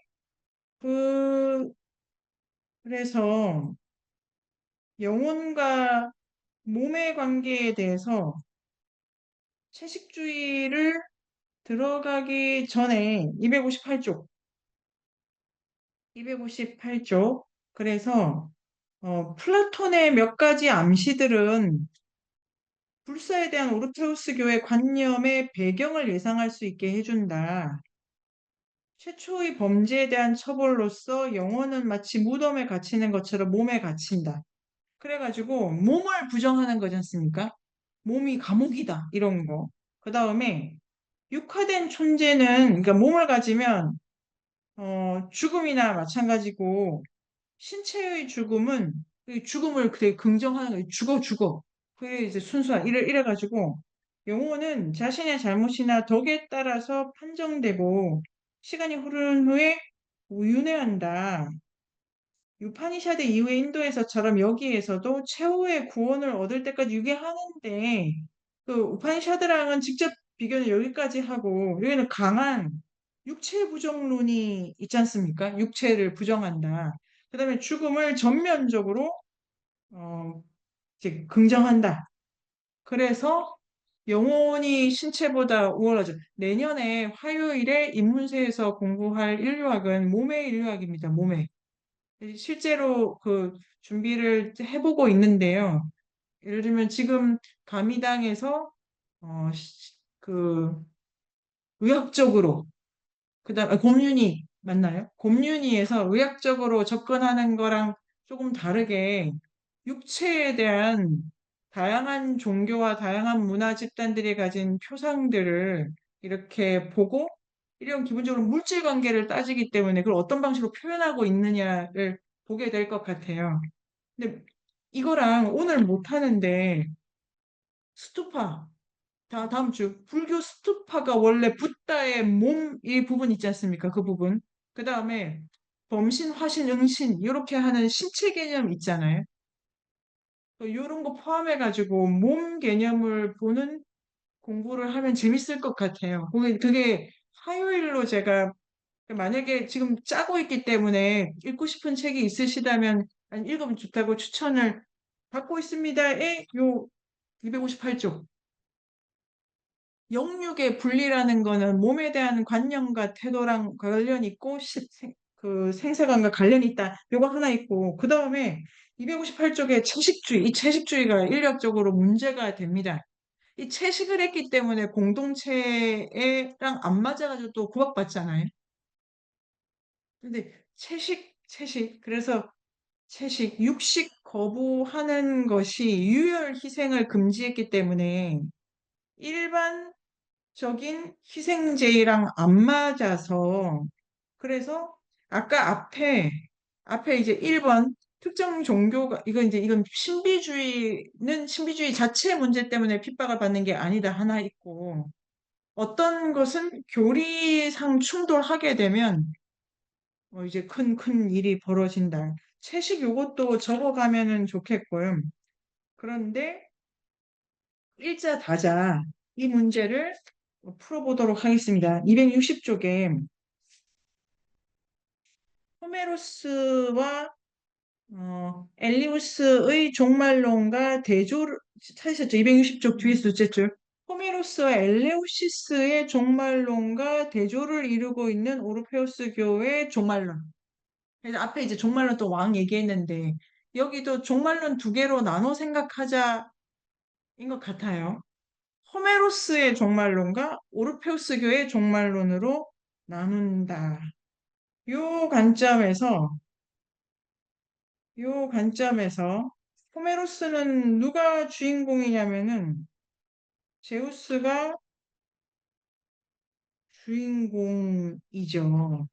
S1: 그 그래서 영혼과 몸의 관계에 대해서 채식주의를 들어가기 전에 258쪽, 258쪽. 그래서 플라톤의 몇 가지 암시들은 불사에 대한 오르페우스교의 관념의 배경을 예상할 수 있게 해준다. 최초의 범죄에 대한 처벌로서 영혼은 마치 무덤에 갇히는 것처럼 몸에 갇힌다. 그래가지고 몸을 부정하는 거지 않습니까? 몸이 감옥이다. 이런 거. 그 다음에 육화된 존재는 그러니까 몸을 가지면 죽음이나 마찬가지고 신체의 죽음은 이 죽음을 되게 긍정하는 거예요. 죽어 죽어. 그게 이제 순수한 이래가지고 영혼은 자신의 잘못이나 덕에 따라서 판정되고 시간이 흐른 후에 우윤회한다. 유파니샤드 이후에 인도에서처럼 여기에서도 최후의 구원을 얻을 때까지 유기하는데 그 우파니샤드랑은 직접 비교는 여기까지 하고 여기는 강한 육체 부정론이 있지 않습니까? 육체를 부정한다. 그다음에 죽음을 전면적으로 어, 이제 긍정한다. 그래서 영혼이 신체보다 우월하죠. 내년에 화요일에 인문세에서 공부할 인류학은 몸의 인류학입니다. 몸의. 실제로 그 준비를 해보고 있는데요. 예를 들면 지금 가미당에서 그 의학적으로 그다음 곰륜이 맞나요? 곰륜이에서 의학적으로 접근하는 거랑 조금 다르게 육체에 대한 다양한 종교와 다양한 문화 집단들이 가진 표상들을 이렇게 보고 이런 기본적으로 물질 관계를 따지기 때문에 그걸 어떤 방식으로 표현하고 있느냐를 보게 될 것 같아요. 근데 이거랑 오늘 못 하는데 스투파 다음 주 불교 스투파가 원래 붓다의 몸 이 부분 있지 않습니까? 그 부분. 그 다음에 범신, 화신, 응신 이렇게 하는 신체 개념 있잖아요. 이런 거 포함해가지고 몸 개념을 보는 공부를 하면 재밌을 것 같아요. 그게 화요일로 제가 만약에 지금 짜고 있기 때문에 읽고 싶은 책이 있으시다면 아니, 읽으면 좋다고 추천을 받고 있습니다에 요 258쪽. 영육의 분리라는 거는 몸에 대한 관념과 태도랑 관련이 있고 그 생사관과 관련이 있다. 요거 하나 있고 그 다음에 258쪽에 채식주의, 이 채식주의가 인력적으로 문제가 됩니다. 이 채식을 했기 때문에 공동체랑 안 맞아가지고 또 구박받잖아요. 근데 그래서 채식, 육식 거부하는 것이 유혈 희생을 금지했기 때문에 일반적인 희생제의랑 안 맞아서 그래서 아까 앞에 이제 1번 특정 종교가 이건 신비주의 자체의 문제 때문에 핍박을 받는 게 아니다 하나 있고 어떤 것은 교리상 충돌하게 되면 이제 큰 일이 벌어진다. 채식 요것도 적어가면은 좋겠고요. 그런데 일자 다자 이 문제를 풀어보도록 하겠습니다. 260쪽에 호메로스와 엘리우스의 종말론과 대조를 찾으셨죠? 260쪽 뒤에 둘째 줄. 호메로스와 엘레우시스의 종말론과 대조를 이루고 있는 오르페우스교의 종말론. 그래서 앞에 이제 종말론 또 왕 얘기했는데 여기도 종말론 두 개로 나눠 생각하자인 것 같아요. 호메로스의 종말론과 오르페우스교의 종말론으로 나눈다. 요 관점에서 요 관점에서 호메로스는 누가 주인공이냐면은 제우스가 주인공이죠.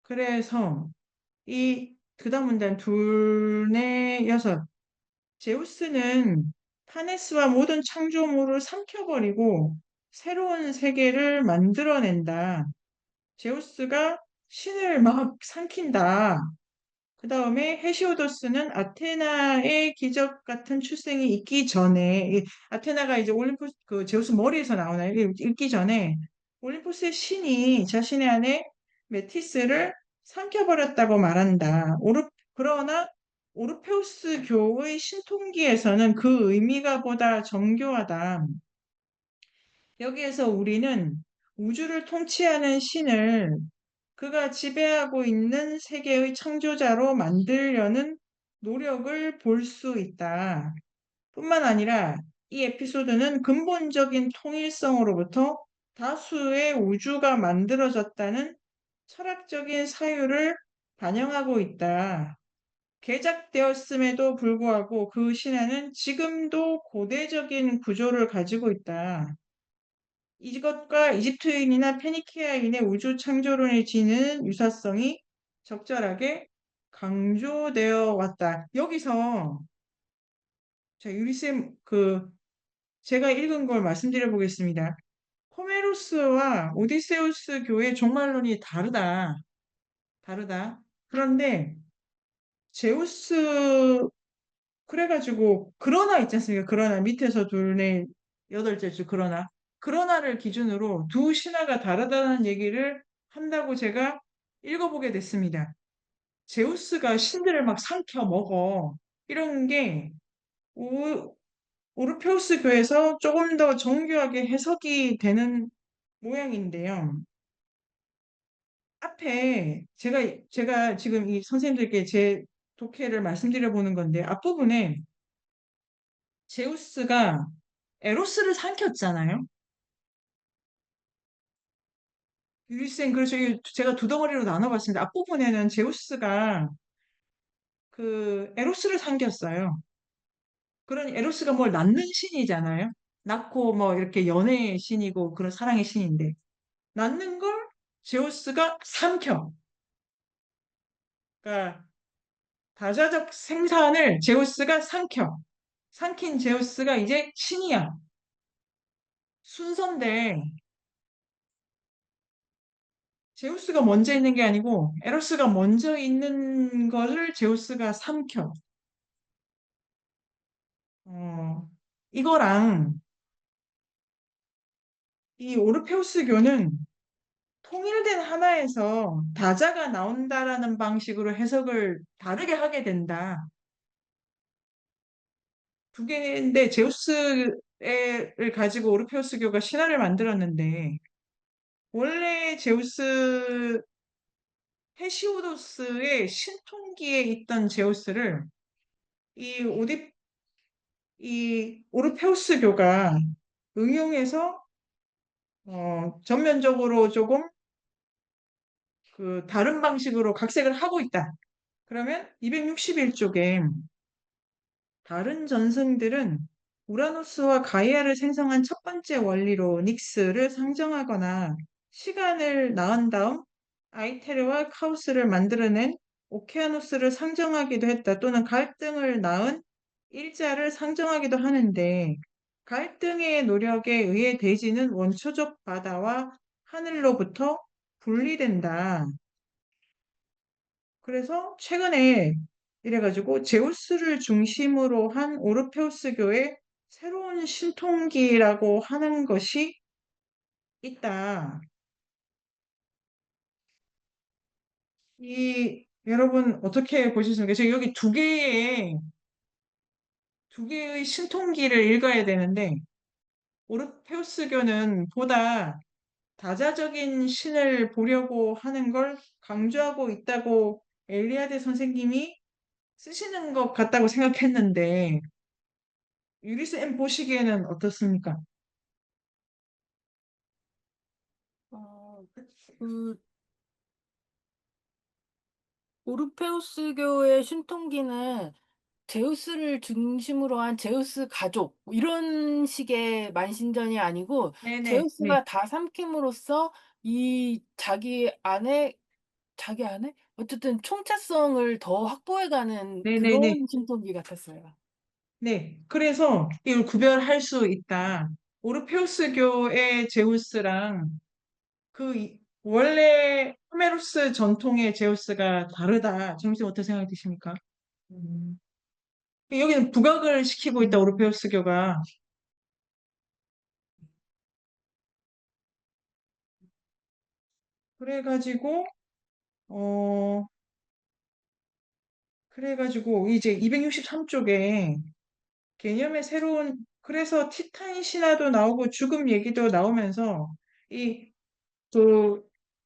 S1: 그래서 이 그다음 문단 둘, 넷, 여섯. 제우스는 타네스와 모든 창조물을 삼켜버리고 새로운 세계를 만들어낸다. 제우스가 신을 막 삼킨다. 그 다음에 헤시오도스는 아테나의 기적 같은 출생이 있기 전에 아테나가 이제 올림푸스 그 제우스 머리에서 나오나요? 이게 있기 전에 올림푸스의 신이 자신의 아내 메티스를 삼켜버렸다고 말한다. 그러나 오르페우스 교의 신통기에서는 그 의미가 보다 정교하다. 여기에서 우리는 우주를 통치하는 신을 그가 지배하고 있는 세계의 창조자로 만들려는 노력을 볼 수 있다. 뿐만 아니라 이 에피소드는 근본적인 통일성으로부터 다수의 우주가 만들어졌다는 철학적인 사유를 반영하고 있다. 개작되었음에도 불구하고 그 신화는 지금도 고대적인 구조를 가지고 있다. 이것과 이집트인이나 페니키아인의 우주 창조론에 지닌 유사성이 적절하게 강조되어 왔다. 여기서 자, 유리쌤 제가 읽은 걸 말씀드려 보겠습니다. 호메로스와 오디세우스 교의 종말론이 다르다. 다르다. 그런데 제우스 그래가지고 그러나 있지 않습니까? 그러나 밑에서 둘의 여덟째 주 그러나를 기준으로 두 신화가 다르다는 얘기를 한다고 제가 읽어보게 됐습니다. 제우스가 신들을 막 삼켜 먹어 이런 게 오르페우스 교에서 조금 더 정교하게 해석이 되는 모양인데요. 앞에 제가 지금 이 선생님들께 제 독해를 말씀드려 보는 건데 앞부분에 제우스가 에로스를 삼켰잖아요. 유리쌤, 그래서 제가 두 덩어리로 나눠봤습니다. 앞부분에는 제우스가 그 에로스를 섬겼어요. 그런 에로스가 뭘 낳는 신이잖아요. 낳고 뭐 이렇게 연애의 신이고 그런 사랑의 신인데 낳는 걸 제우스가 삼켜. 그러니까 다자적 생산을 제우스가 삼켜. 삼킨 제우스가 이제 신이야. 순서인데 제우스가 먼저 있는 게 아니고 에로스가 먼저 있는 거를 제우스가 삼켜. 어, 이거랑 이 오르페우스교는 통일된 하나에서 다자가 나온다라는 방식으로 해석을 다르게 하게 된다. 두 개인데 제우스를 가지고 오르페우스교가 신화를 만들었는데 원래 제우스 헤시오도스의 신통기에 있던 제우스를 이 오디 이 오르페우스교가 응용해서 전면적으로 조금 그 다른 방식으로 각색을 하고 있다. 그러면 261쪽에 다른 전승들은 우라노스와 가이아를 생성한 첫 번째 원리로 닉스를 상정하거나 시간을 낳은 다음 아이테르와 카오스를 만들어낸 오케아노스를 상정하기도 했다. 또는 갈등을 낳은 일자를 상정하기도 하는데 갈등의 노력에 의해 대지는 원초적 바다와 하늘로부터 분리된다. 그래서 최근에 이래가지고 제우스를 중심으로 한 오르페우스교의 새로운 신통기라고 하는 것이 있다. 이 여러분 어떻게 보시습니까? 제가 여기 두 개의 신통기를 읽어야 되는데 오르페우스교는 보다 다자적인 신을 보려고 하는 걸 강조하고 있다고 엘리아데 선생님이 쓰시는 것 같다고 생각했는데 유리스 엠 보시기에는 어떻습니까?
S5: 어, 그 오르페우스교의 신통기는 제우스를 중심으로 한 제우스 가족 뭐 이런 식의 만신전이 아니고
S1: 네네, 네,
S5: 제우스가 다 삼킴으로써 이 자기 안에 어쨌든 총체성을 더 확보해가는
S1: 네네네,
S5: 그런 신통기 같았어요.
S1: 네. 그래서 이걸 구별할 수 있다. 오르페우스교의 제우스랑 원래 호메로스 전통의 제우스가 다르다. 정신 어떻게 생각되십니까?
S2: 음,
S1: 여기는 부각을 시키고 있다, 오르페우스교가. 그래가지고, 어, 그래가지고, 이제 263쪽에 개념의 새로운, 그래서 티탄 신화도 나오고 죽음 얘기도 나오면서, 이, 그,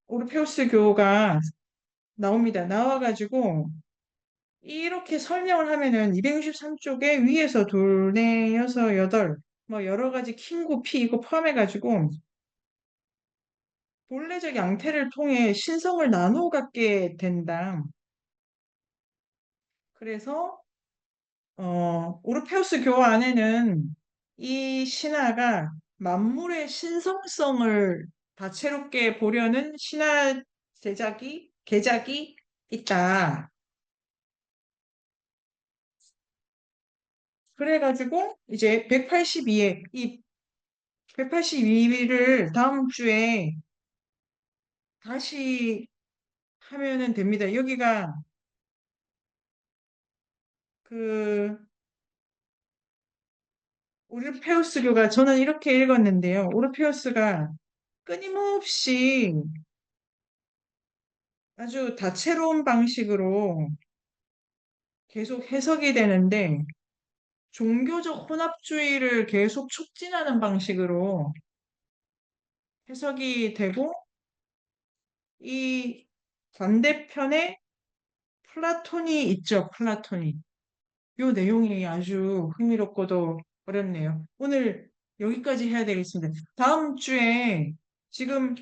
S1: 오르페우스교가 나옵니다. 나와가지고, 이렇게 설명을 하면은 263쪽에 위에서 둘, 넷, 여섯, 여덟, 뭐 여러 가지 킹고 피 이거 포함해가지고 본래적 양태를 통해 신성을 나누어 갖게 된다. 그래서 오르페우스 교 안에는 이 신화가 만물의 신성성을 다채롭게 보려는 신화 개작이 있다. 그래가지고 이제 182회 이 182일을 다음 주에 다시 하면은 됩니다. 여기가 그 오르페우스교가 저는 이렇게 읽었는데요. 오르페우스가 끊임없이 아주 다채로운 방식으로 계속 해석이 되는데 종교적 혼합주의를 계속 촉진하는 방식으로 해석이 되고 이 반대편에 플라톤이 있죠. 플라톤이. 요 내용이 아주 흥미롭고도 어렵네요. 오늘 여기까지 해야 되겠습니다. 지금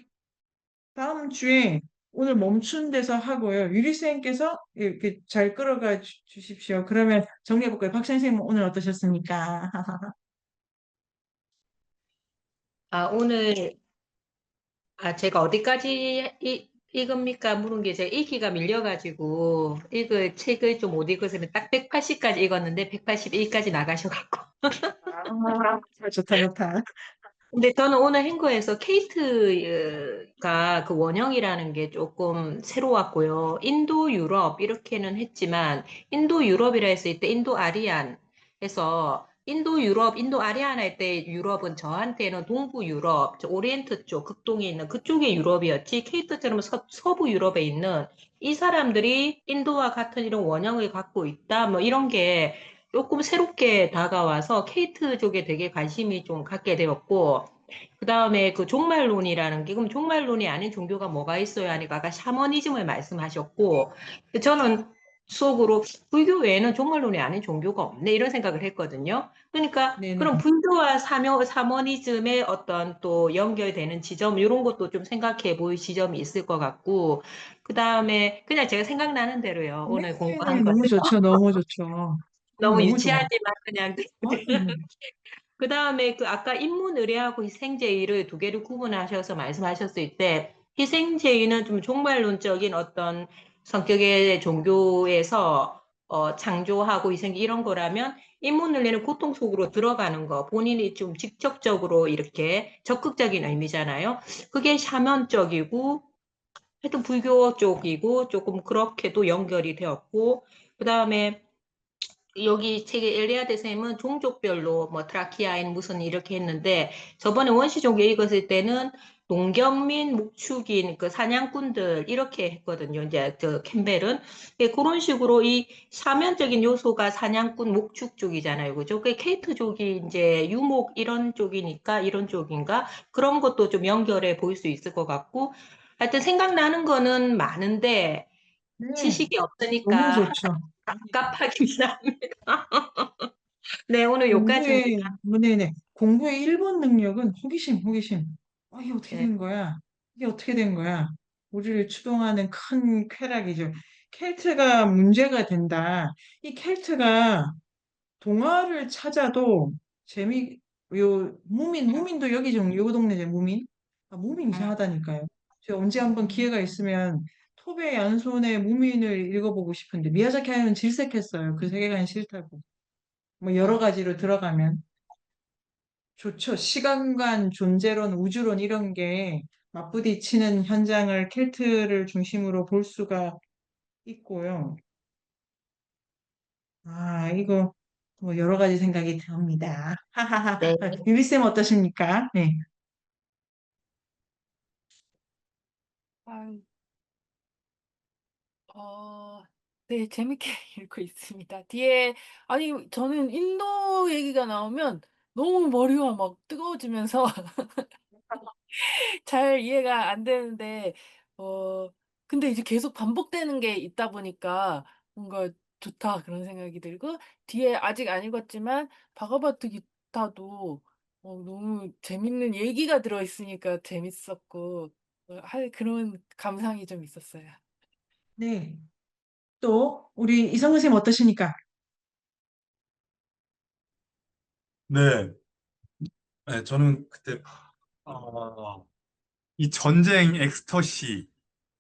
S1: 다음 주에 오늘 멈춘 데서 하고요. 유리쌤께서 이렇게 잘 끌어가 주십시오. 그러면 정리해볼까요? 박 선생님 오늘 어떠셨습니까?
S3: 오늘 제가 어디까지 읽읍니까? 물은 게 제가 읽기가 밀려가지고 책을 좀 못 읽어서 딱 180까지 읽었는데 181까지 나가셔갖고.
S1: 좋다, 좋다.
S3: 근데 저는 오늘 행거에서 케이트가 그 원형이라는 게 조금 새로웠고요. 인도 유럽 이렇게는 했지만 인도 유럽이라 했을 때 인도 아리안 해서 인도 유럽, 인도 아리안 할 때 유럽은 저한테는 동부 유럽, 저 오리엔트 쪽, 극동에 있는 그쪽의 유럽이었지 케이트처럼 서부 유럽에 있는 이 사람들이 인도와 같은 이런 원형을 갖고 있다. 뭐 이런 게 조금 새롭게 다가와서 케이트 쪽에 되게 관심이 좀 갖게 되었고, 그 다음에 그 종말론이라는 게, 그럼 종말론이 아닌 종교가 뭐가 있어요? 하니까 아까 샤머니즘을 말씀하셨고, 저는 속으로 불교 외에는 종말론이 아닌 종교가 없네, 이런 생각을 했거든요. 그러니까,
S1: 네네.
S3: 그럼 불교와 샤머니즘의 어떤 또 연결되는 지점, 이런 것도 좀 생각해 볼 지점이 있을 것 같고, 그 다음에 그냥 제가 생각나는 대로요. 오늘 공부한
S1: 네네네.
S3: 것.
S1: 너무 좋죠. 너무 좋죠.
S3: 너무
S1: 너무 좋아.
S3: 유치하지만 그냥
S1: 네.
S3: 그 다음에 그 아까 인문의례하고 희생제의를 두 개를 구분하셔서 말씀하셨을 때 희생제의는 좀 종말론적인 어떤 성격의 종교에서 창조하고 희생 이런 거라면 인문의례는 고통 속으로 들어가는 거 본인이 좀 직접적으로 이렇게 적극적인 의미잖아요. 그게 샤먼적이고 하여튼 불교 쪽이고 조금 그렇게도 연결이 되었고 그 다음에 여기 책의 엘리아드 쌤은 종족별로 뭐 트라키아인 무슨 이렇게 했는데 저번에 원시종교 읽었을 때는 농경민, 목축인 그 사냥꾼들 이렇게 했거든요. 이제 저 캠벨은 그런 식으로 이 사면적인 요소가 사냥꾼, 목축 쪽이잖아요. 그죠? 그 케이트족이 이제 유목 이런 쪽이니까 이런 쪽인가 그런 것도 좀 연결해 볼 수 있을 것 같고 하여튼 생각나는 거는 많은데
S1: 네.
S3: 지식이
S1: 너무
S3: 없으니까
S1: 좋죠.
S3: 갑갑하긴 합니다. 네, 오늘 여기까지입니다.
S1: 네네. 공부의 1번 능력은 호기심, 호기심. 이게 어떻게
S3: 네,
S1: 된 거야? 이게 어떻게 된 거야? 우리를 추동하는 큰 쾌락이죠. 켈트가 문제가 된다. 이 켈트가 동화를 찾아도 무민도 여기 좀, 요 동네죠, 무민? 무민 이상하다니까요. 제가 언제 한번 기회가 있으면 토베 얀손의 무민을 읽어보고 싶은데, 미야자키 하야는 질색했어요. 그 세계관이 싫다고. 뭐 여러 가지로 들어가면. 좋죠. 시간관, 존재론, 우주론 이런 게 맞부딪히는 현장을 켈트를 중심으로 볼 수가 있고요. 이거 뭐 여러 가지 생각이 듭니다. 하하하.
S3: 네,
S1: 유리쌤 어떠십니까? 네.
S5: 아유, 어, 네, 재밌게 읽고 있습니다. 뒤에, 아니, 저는 인도 얘기가 나오면 너무 머리가 막 뜨거워지면서 잘 이해가 안 되는데, 어, 근데 이제 계속 반복되는 게 있다 보니까 뭔가 좋다 그런 생각이 들고, 뒤에 아직 안 읽었지만, 바가바트 기타도 너무 재밌는 얘기가 들어있으니까 재밌었고, 그런 감상이 좀 있었어요.
S1: 네. 또 우리 이성근 선생님 어떠십니까?
S6: 네, 네, 저는 그때 어, 이 전쟁 엑스터시,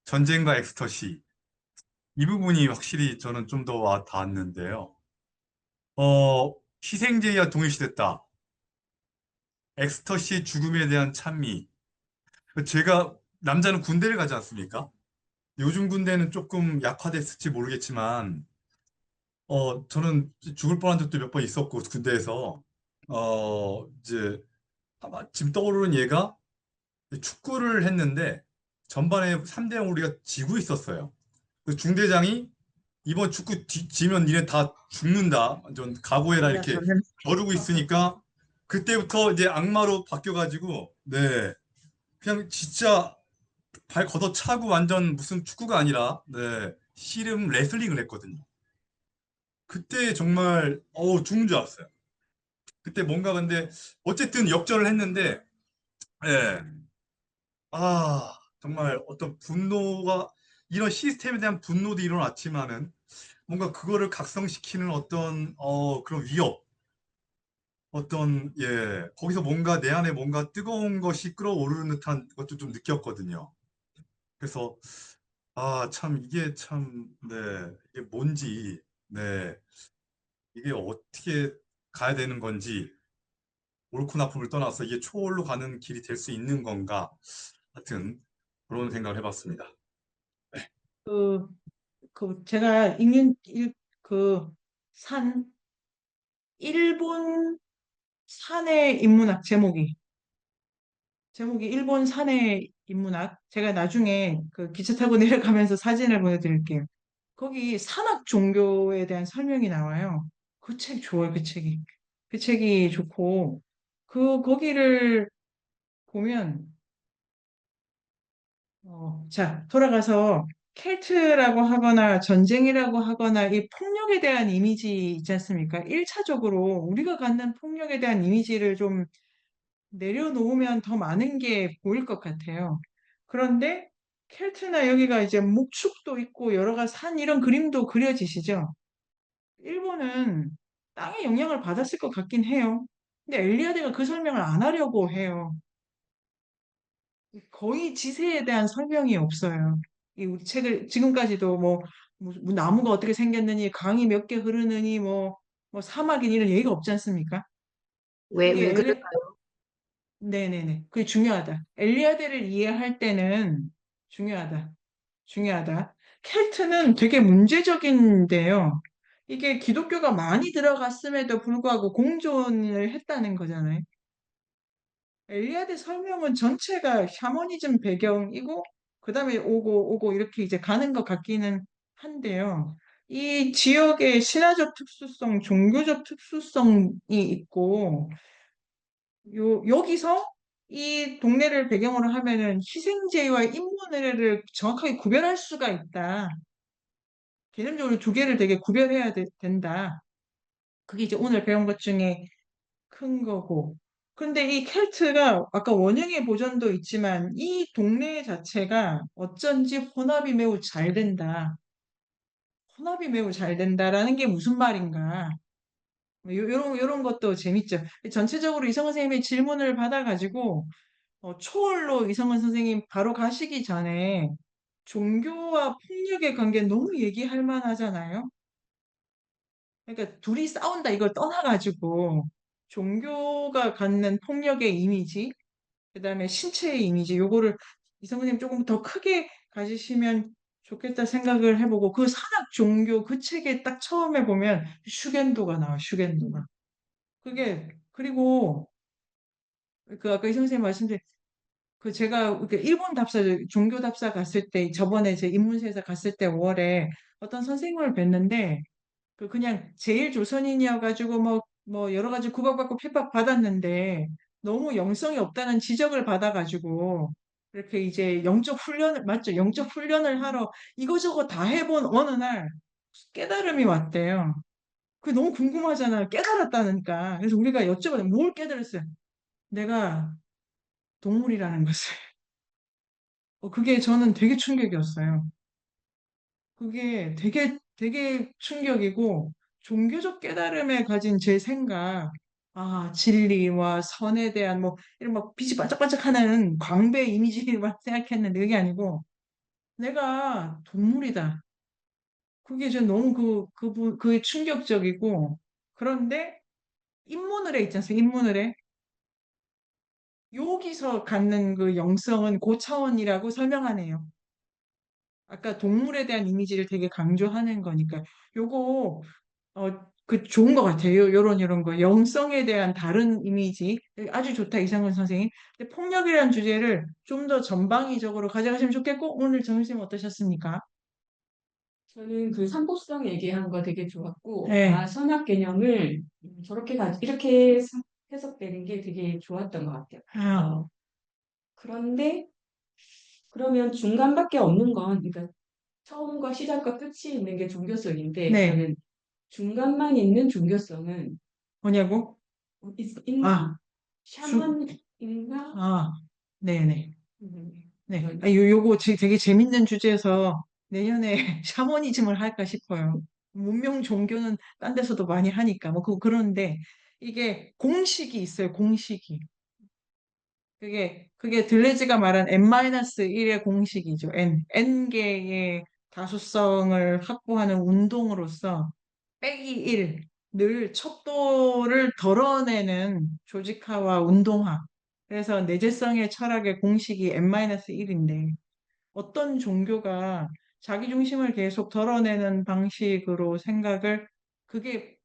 S6: 전쟁과 엑스터시 이 부분이 확실히 저는 좀 더 와 닿았는데요. 희생제의와 동일시됐다. 엑스터시 죽음에 대한 찬미. 제가 남자는 군대를 가지 않습니까? 요즘 군대는 조금 약화됐을지 모르겠지만, 저는 죽을 뻔한 적도 몇 번 있었고 군대에서 이제 아마 지금 떠오르는 얘가 축구를 했는데 전반에 3대 0 우리가 지고 있었어요. 그 중대장이 이번 축구 지면 니네 다 죽는다. 좀 각오해라
S1: 네,
S6: 이렇게
S1: 저는
S6: 겨루고 있으니까 그때부터 이제 악마로 바뀌어가지고 네 그냥 진짜 발 걷어차고 완전 무슨 축구가 아니라 네 씨름 레슬링을 했거든요. 그때 정말 죽는 줄 알았어요. 그때 뭔가 근데 어쨌든 역전을 했는데 예. 아 정말 어떤 분노가 이런 시스템에 대한 분노도 일어났지만은 뭔가 그거를 각성시키는 어떤 그런 위협, 어떤 거기서 뭔가 내 안에 뭔가 뜨거운 것이 끓어오르는 듯한 것도 좀 느꼈거든요. 그래서 참 이게 참 이게 뭔지 이게 어떻게 가야 되는 건지 옳고 나쁨을 떠나서 이게 초월로 가는 길이 될 수 있는 건가 하여튼 그런 생각을 해봤습니다.
S1: 그, 제가 읽는, 그, 산, 일본 산의 인문학 제목이 일본 산의 인문학. 제가 나중에 그 기차 타고 내려가면서 사진을 보여드릴게요. 거기 산악 종교에 대한 설명이 나와요. 그 책 좋아요, 그 책이. 그 책이 좋고, 거기를 보면, 자, 돌아가서 켈트라고 하거나 전쟁이라고 하거나 이 폭력에 대한 이미지 있지 않습니까? 1차적으로 우리가 갖는 폭력에 대한 이미지를 좀 내려놓으면 더 많은 게 보일 것 같아요. 그런데 켈트나 여기가 이제 목축도 있고 여러 가지 산 이런 그림도 그려지시죠? 일본은 땅의 영향을 받았을 것 같긴 해요. 근데 엘리아드가 그 설명을 안 하려고 해요. 거의 지세에 대한 설명이 없어요. 이 우리 책을 지금까지도 뭐 나무가 어떻게 생겼느니 강이 몇 개 흐르느니 뭐 사막이니 이런 얘기가 없지 않습니까?
S3: 왜
S1: 그게
S3: 그럴까요?
S1: 네네네. 그게 중요하다. 엘리아드를 이해할 때는 중요하다. 중요하다. 켈트는 되게 문제적인데요. 이게 기독교가 많이 들어갔음에도 불구하고 공존을 했다는 거잖아요. 엘리아드 설명은 전체가 샤머니즘 배경이고, 그 다음에 오고 이렇게 이제 가는 것 같기는 한데요. 이 지역의 신화적 특수성, 종교적 특수성이 있고, 여기서 이 동네를 배경으로 하면은 희생제와 인문의례를 정확하게 구별할 수가 있다. 개념적으로 두 개를 되게 구별해야 된다. 그게 이제 오늘 배운 것 중에 큰 거고. 근데 이 켈트가 아까 원형의 보존도 있지만 이 동네 자체가 어쩐지 혼합이 매우 잘 된다. 혼합이 매우 잘 된다라는 게 무슨 말인가. 요런 것도 재밌죠. 전체적으로 이성은 선생님의 질문을 받아가지고 초월로 이성은 선생님 바로 가시기 전에 종교와 폭력의 관계 너무 얘기할 만하잖아요. 그러니까 둘이 싸운다 이걸 떠나가지고 종교가 갖는 폭력의 이미지, 그다음에 신체의 이미지, 요거를 이성우님 조금 더 크게 가지시면 좋겠다 생각을 해보고 그 산악 종교 그 책에 딱 처음에 보면 슈겐도가 나와, 슈겐도가. 그게 그리고 그 아까 이성 선생님 말씀드린 그 제가 그 일본 답사 종교 답사 갔을 때 저번에 제 입문세에서 갔을 때 5월에 어떤 선생님을 뵀는데 그냥 제일 조선인이어가지고 뭐 여러 가지 구박받고 핍박받았는데 너무 영성이 없다는 지적을 받아가지고 이렇게 이제 영적 훈련을 맞죠? 영적 훈련을 하러 이거저거 다 해본 어느 날 깨달음이 왔대요. 그게 너무 궁금하잖아요. 깨달았다니까. 그래서 우리가 여쭤봐요. 뭘 깨달았어요? 내가 동물이라는 것을. 그게 저는 되게 충격이었어요. 그게 되게 충격이고, 종교적 깨달음에 가진 제 생각, 진리와 선에 대한 이런 막 빛이 반짝반짝하는 광배 이미지만 생각했는데 그게 아니고, 내가 동물이다. 그게 저 너무 그게 충격적이고, 그런데 인문을에 있지 않습니까? 인문을에. 여기서 갖는 그 영성은 고차원이라고 설명하네요. 아까 동물에 대한 이미지를 되게 강조하는 거니까 요거 좋은 것 같아요. 요런 거 영성에 대한 다른 이미지 아주 좋다 이상은 선생님. 근데 폭력이라는 주제를 좀 더 전방위적으로 가져가시면 좋겠고 오늘 점심 어떠셨습니까?
S2: 저는 그 삼복성 얘기한 거 되게 좋았고,
S1: 네.
S2: 선악 개념을 이렇게 해석되는 게 되게 좋았던 것 같아요.
S1: 아,
S2: 그런데 그러면 중간밖에 없는 건, 그러니까 처음과 시작과 끝이 있는 게 종교성인데,
S1: 네.
S2: 저는 중간만 있는 종교성은
S1: 뭐냐고?
S2: 있는
S1: 아, 주,
S2: 샤먼인가?
S1: 네네.
S2: 음,
S1: 네. 요거 되게 재밌는 주제여서 내년에 샤머니즘을 할까 싶어요. 문명 종교는 딴 데서도 많이 하니까. 뭐, 그런데 이게 공식이 있어요, 공식이. 그게 들레즈가 말한 N-1의 공식이죠. N개의 다수성을 확보하는 운동으로서 빼기 1, 늘 척도를 덜어내는 조직화와 운동화. 그래서 내재성의 철학의 공식이 N-1인데 어떤 종교가 자기 중심을 계속 덜어내는 방식으로 생각을 그게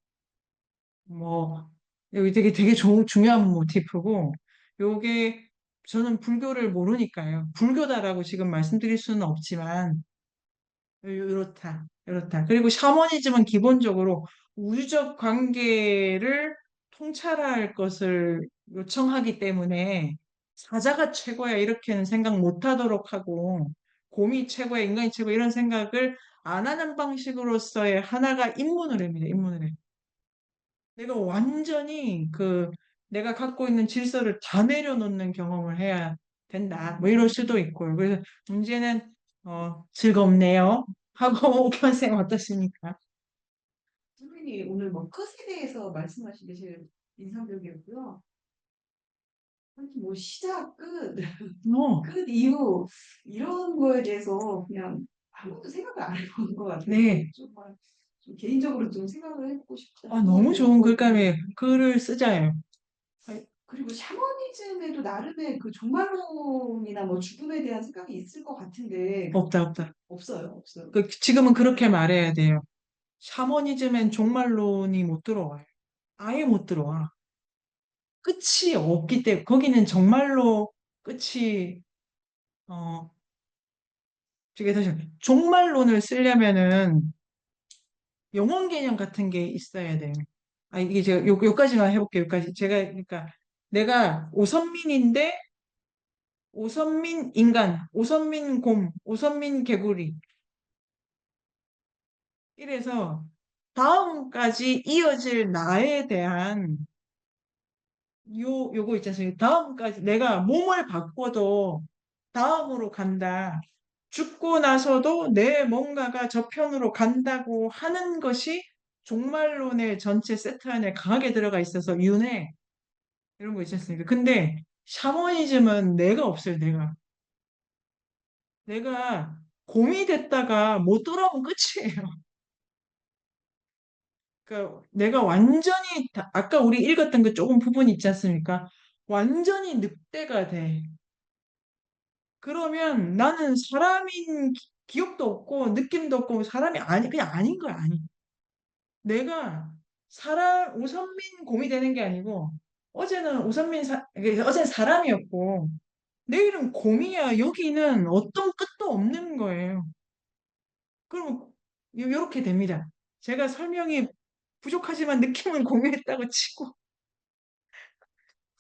S1: 뭐 여기 되게 중요한 모티프고 요게 저는 불교를 모르니까요. 불교다라고 지금 말씀드릴 수는 없지만 이렇다. 그리고 샤머니즘은 기본적으로 우주적 관계를 통찰할 것을 요청하기 때문에 사자가 최고야 이렇게는 생각 못하도록 하고 곰이 최고야 인간이 최고 이런 생각을 안 하는 방식으로서의 하나가 입문을 입문을 해. 내가 완전히 내가 갖고 있는 질서를 다 내려놓는 경험을 해야 된다. 뭐 이럴 수도 있고요. 그래서 문제는 즐겁네요. 하고 오편 쌤 어떠십니까?
S2: 선생님이 오늘 뭐 컷에 대해서 말씀하신 게 제일 인상적이었고요. 아무튼 뭐 시작, 끝,
S1: 어,
S2: 끝 이후 이런 거에 대해서 그냥 아무도 생각을 안 해보는 것 같아요.
S1: 네.
S2: 좀 개인적으로 좀 생각을 해보고 싶다
S1: 너무 좋은
S2: 생각이었거든요.
S1: 글감에 글을 쓰자요.
S2: 그리고 샤머니즘에도 나름의 그 종말론이나 뭐 죽음에 대한 생각이 있을 것 같은데
S1: 없다.
S2: 없어요.
S1: 지금은 그렇게 말해야 돼요. 샤머니즘엔 종말론이 못 들어와요. 아예 못 들어와. 끝이 없기 때문에 거기는 정말로 끝이 어 저게 다시 종말론을 쓰려면은 영혼 개념 같은 게 있어야 돼요. 이게 제가 요까지만 해볼게요. 요까지 제가 그러니까 내가 오선민인데 오선민 인간, 오선민 곰, 오선민 개구리 이래서 다음까지 이어질 나에 대한 요거 있지 않습니까? 다음까지 내가 몸을 바꿔도 다음으로 간다. 죽고 나서도 내 뭔가가 저편으로 간다고 하는 것이 종말론의 전체 세트 안에 강하게 들어가 있어서 윤회 이런 거 있지 않습니까? 근데 샤머니즘은 내가 없어요, 내가. 내가 곰이 됐다가 못 돌아오면 끝이에요. 그러니까 내가 완전히 아까 우리 읽었던 그 조금 부분 있지 않습니까? 완전히 늑대가 돼. 그러면 나는 사람인 기억도 없고 느낌도 없고 사람이 그냥 아닌 거야, 아니. 내가 오선민 곰이 되는 게 아니고 어제는 어제는 사람이었고 내일은 곰이야. 여기는 어떤 끝도 없는 거예요. 그럼 이렇게 됩니다. 제가 설명이 부족하지만 느낌은 공유했다고 치고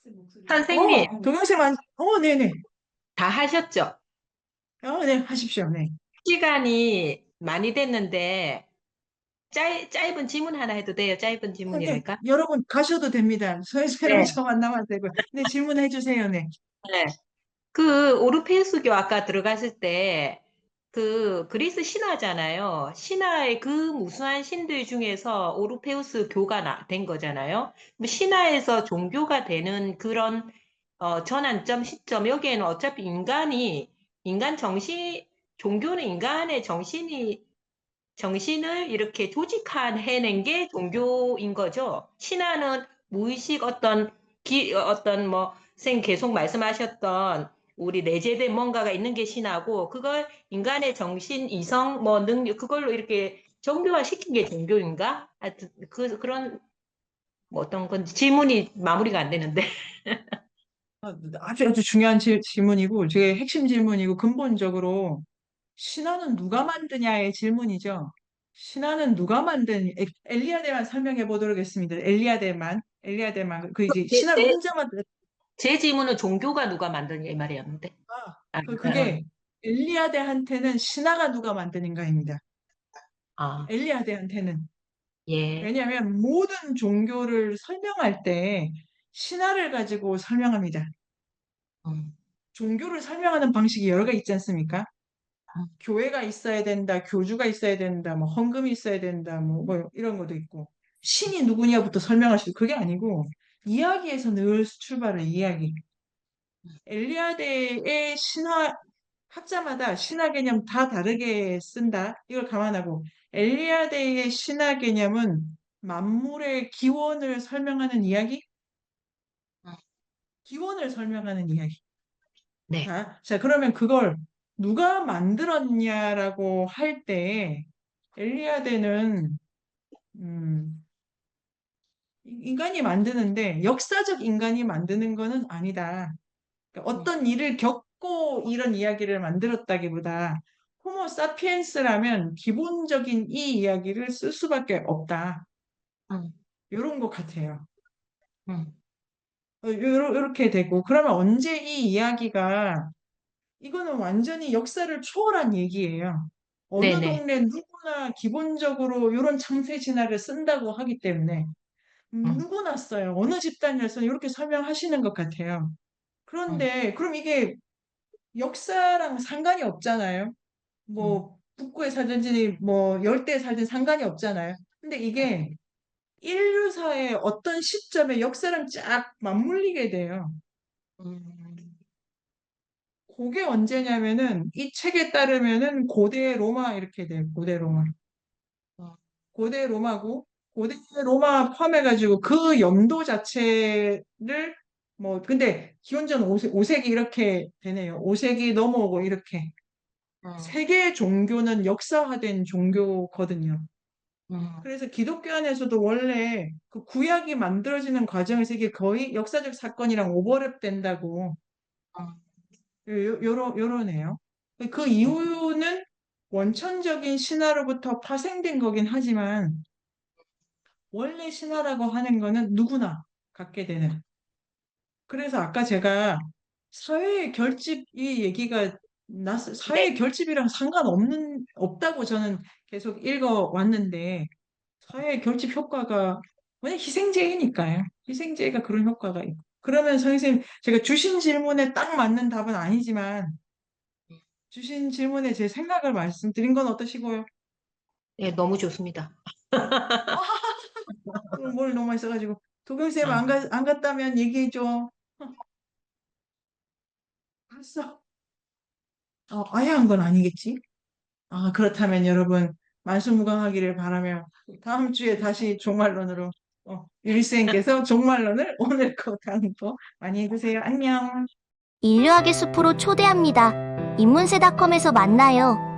S2: 쌤 목소리
S3: 선생님,
S1: 동영상 네네.
S3: 다 하셨죠?
S1: 네, 하십시오. 네.
S3: 시간이 많이 됐는데, 짧은 질문 하나 해도 돼요? 짧은
S1: 네,
S3: 질문이랄까?
S1: 여러분 가셔도 됩니다. 서희랑
S3: 네.
S1: 저만 남아도 되고. 네, 질문해 주세요. 네.
S3: 네. 그 오르페우스교 아까 들어갔을 때 그 그리스 신화잖아요. 신화의 그 무수한 신들 중에서 오르페우스 교가 된 거잖아요. 그럼 신화에서 종교가 되는 그런 전환점, 시점 여기에는 어차피 인간 정신 종교는 인간의 정신을 이렇게 조직화해낸 게 종교인 거죠. 신화는 무의식 어떤 뭐, 선생님 계속 말씀하셨던 우리 내재된 뭔가가 있는 게 신화고, 그걸 인간의 정신, 이성, 뭐, 능력, 그걸로 이렇게 정교화 시킨 게 종교인가? 하여튼, 그런, 뭐 어떤 건지 질문이 마무리가 안 되는데.
S1: 아주 중요한 질문이고, 제 핵심 질문이고, 근본적으로 신화는 누가 만드냐의 질문이죠. 신화는 누가 엘리아데만 설명해 보도록 하겠습니다. 엘리아데만. 이제
S3: 제,
S1: 신화를
S3: 제,
S1: 혼자 만든,
S3: 제 질문은 종교가 누가 만드냐 이 말이었는데.
S1: 그게 엘리아데한테는 신화가 누가 만드는가입니다.
S3: 아,
S1: 엘리아데한테는.
S3: 예.
S1: 왜냐하면 모든 종교를 설명할 때 신화를 가지고 설명합니다.
S3: 음.
S1: 종교를 설명하는 방식이 여러 가지 있지 않습니까?
S3: 음.
S1: 교회가 있어야 된다, 교주가 있어야 된다, 뭐 헌금이 있어야 된다, 뭐 이런 것도 있고 신이 누구냐부터 설명할 수도 그게 아니고 이야기에서 늘 출발을 이야기. 엘리아데의 신화 학자마다 신화 개념 다 다르게 쓴다. 이걸 감안하고 엘리아데의 신화 개념은 만물의 기원을 설명하는 이야기,
S3: 음.
S1: 기원을 설명하는 이야기.
S3: 네.
S1: 자, 그러면 그걸 누가 만들었냐라고 할 때 엘리아데는 음, 인간이 만드는데 역사적 인간이 만드는 거는 아니다. 그러니까 어떤 일을 겪고 이런 이야기를 만들었다기보다 호모 사피엔스라면 기본적인 이 이야기를 쓸 수밖에 없다.
S3: 음,
S1: 이런 것 같아요.
S3: 음.
S1: 이렇게 되고 그러면 언제 이 이야기가 이거는 완전히 역사를 초월한 얘기예요. 어느
S3: 네네.
S1: 동네 누구나 기본적으로 이런 창세 진화를 쓴다고 하기 때문에
S3: 음,
S1: 누구나 써요. 어느 집단에서는 이렇게 설명하시는 것 같아요.
S3: 음,
S1: 그런데 그럼 이게 역사랑 상관이 없잖아요.
S3: 음,
S1: 뭐 북구에 살든지 뭐 열대에 살든 상관이 없잖아요. 근데 이게 인류사의 어떤 시점에 역사랑 쫙 맞물리게 돼요.
S3: 음,
S1: 그게 언제냐면은 이 책에 따르면은 고대 로마 이렇게 돼요. 고대 로마.
S3: 음,
S1: 고대 로마고 고대 로마 포함해가지고 그 연도 자체를 뭐 근데 기원전 5세기 이렇게 되네요. 5세기 넘어오고 이렇게
S3: 음,
S1: 세계 종교는 역사화된 종교거든요.
S3: 음,
S1: 그래서 기독교 안에서도 원래 그 구약이 만들어지는 과정에서 이게 거의 역사적 사건이랑 오버랩 된다고
S3: 음,
S1: 요러네요. 그
S3: 음,
S1: 이유는 원천적인 신화로부터 파생된 거긴 하지만 원래 신화라고 하는 거는 누구나 갖게 되는. 그래서 아까 제가 사회의 결집 이 얘기가
S3: 네.
S1: 사회의 결집이랑 없다고 저는 계속 읽어 왔는데 사회의 결집 효과가 왜냐 희생제이니까요. 희생제가 그런 효과가 있고. 그러면 선생님 제가 주신 질문에 딱 맞는 답은 아니지만 주신 질문에 제 생각을 말씀드린 건 어떠시고요?
S3: 예, 너무 좋습니다.
S1: 뭘 너무 있어가지고 도경쌤
S3: 아,
S1: 안 갔다면 얘기해줘. 알았어. 아예 한 건 아니겠지? 그렇다면 여러분 만수무강하기를 바라며 다음 주에 다시 종말론으로 유리쌤께서 종말론을 오늘 거 다음 거 많이 해주세요. 안녕.
S7: 인류학의 숲으로 초대합니다. 인문세닷컴에서 만나요.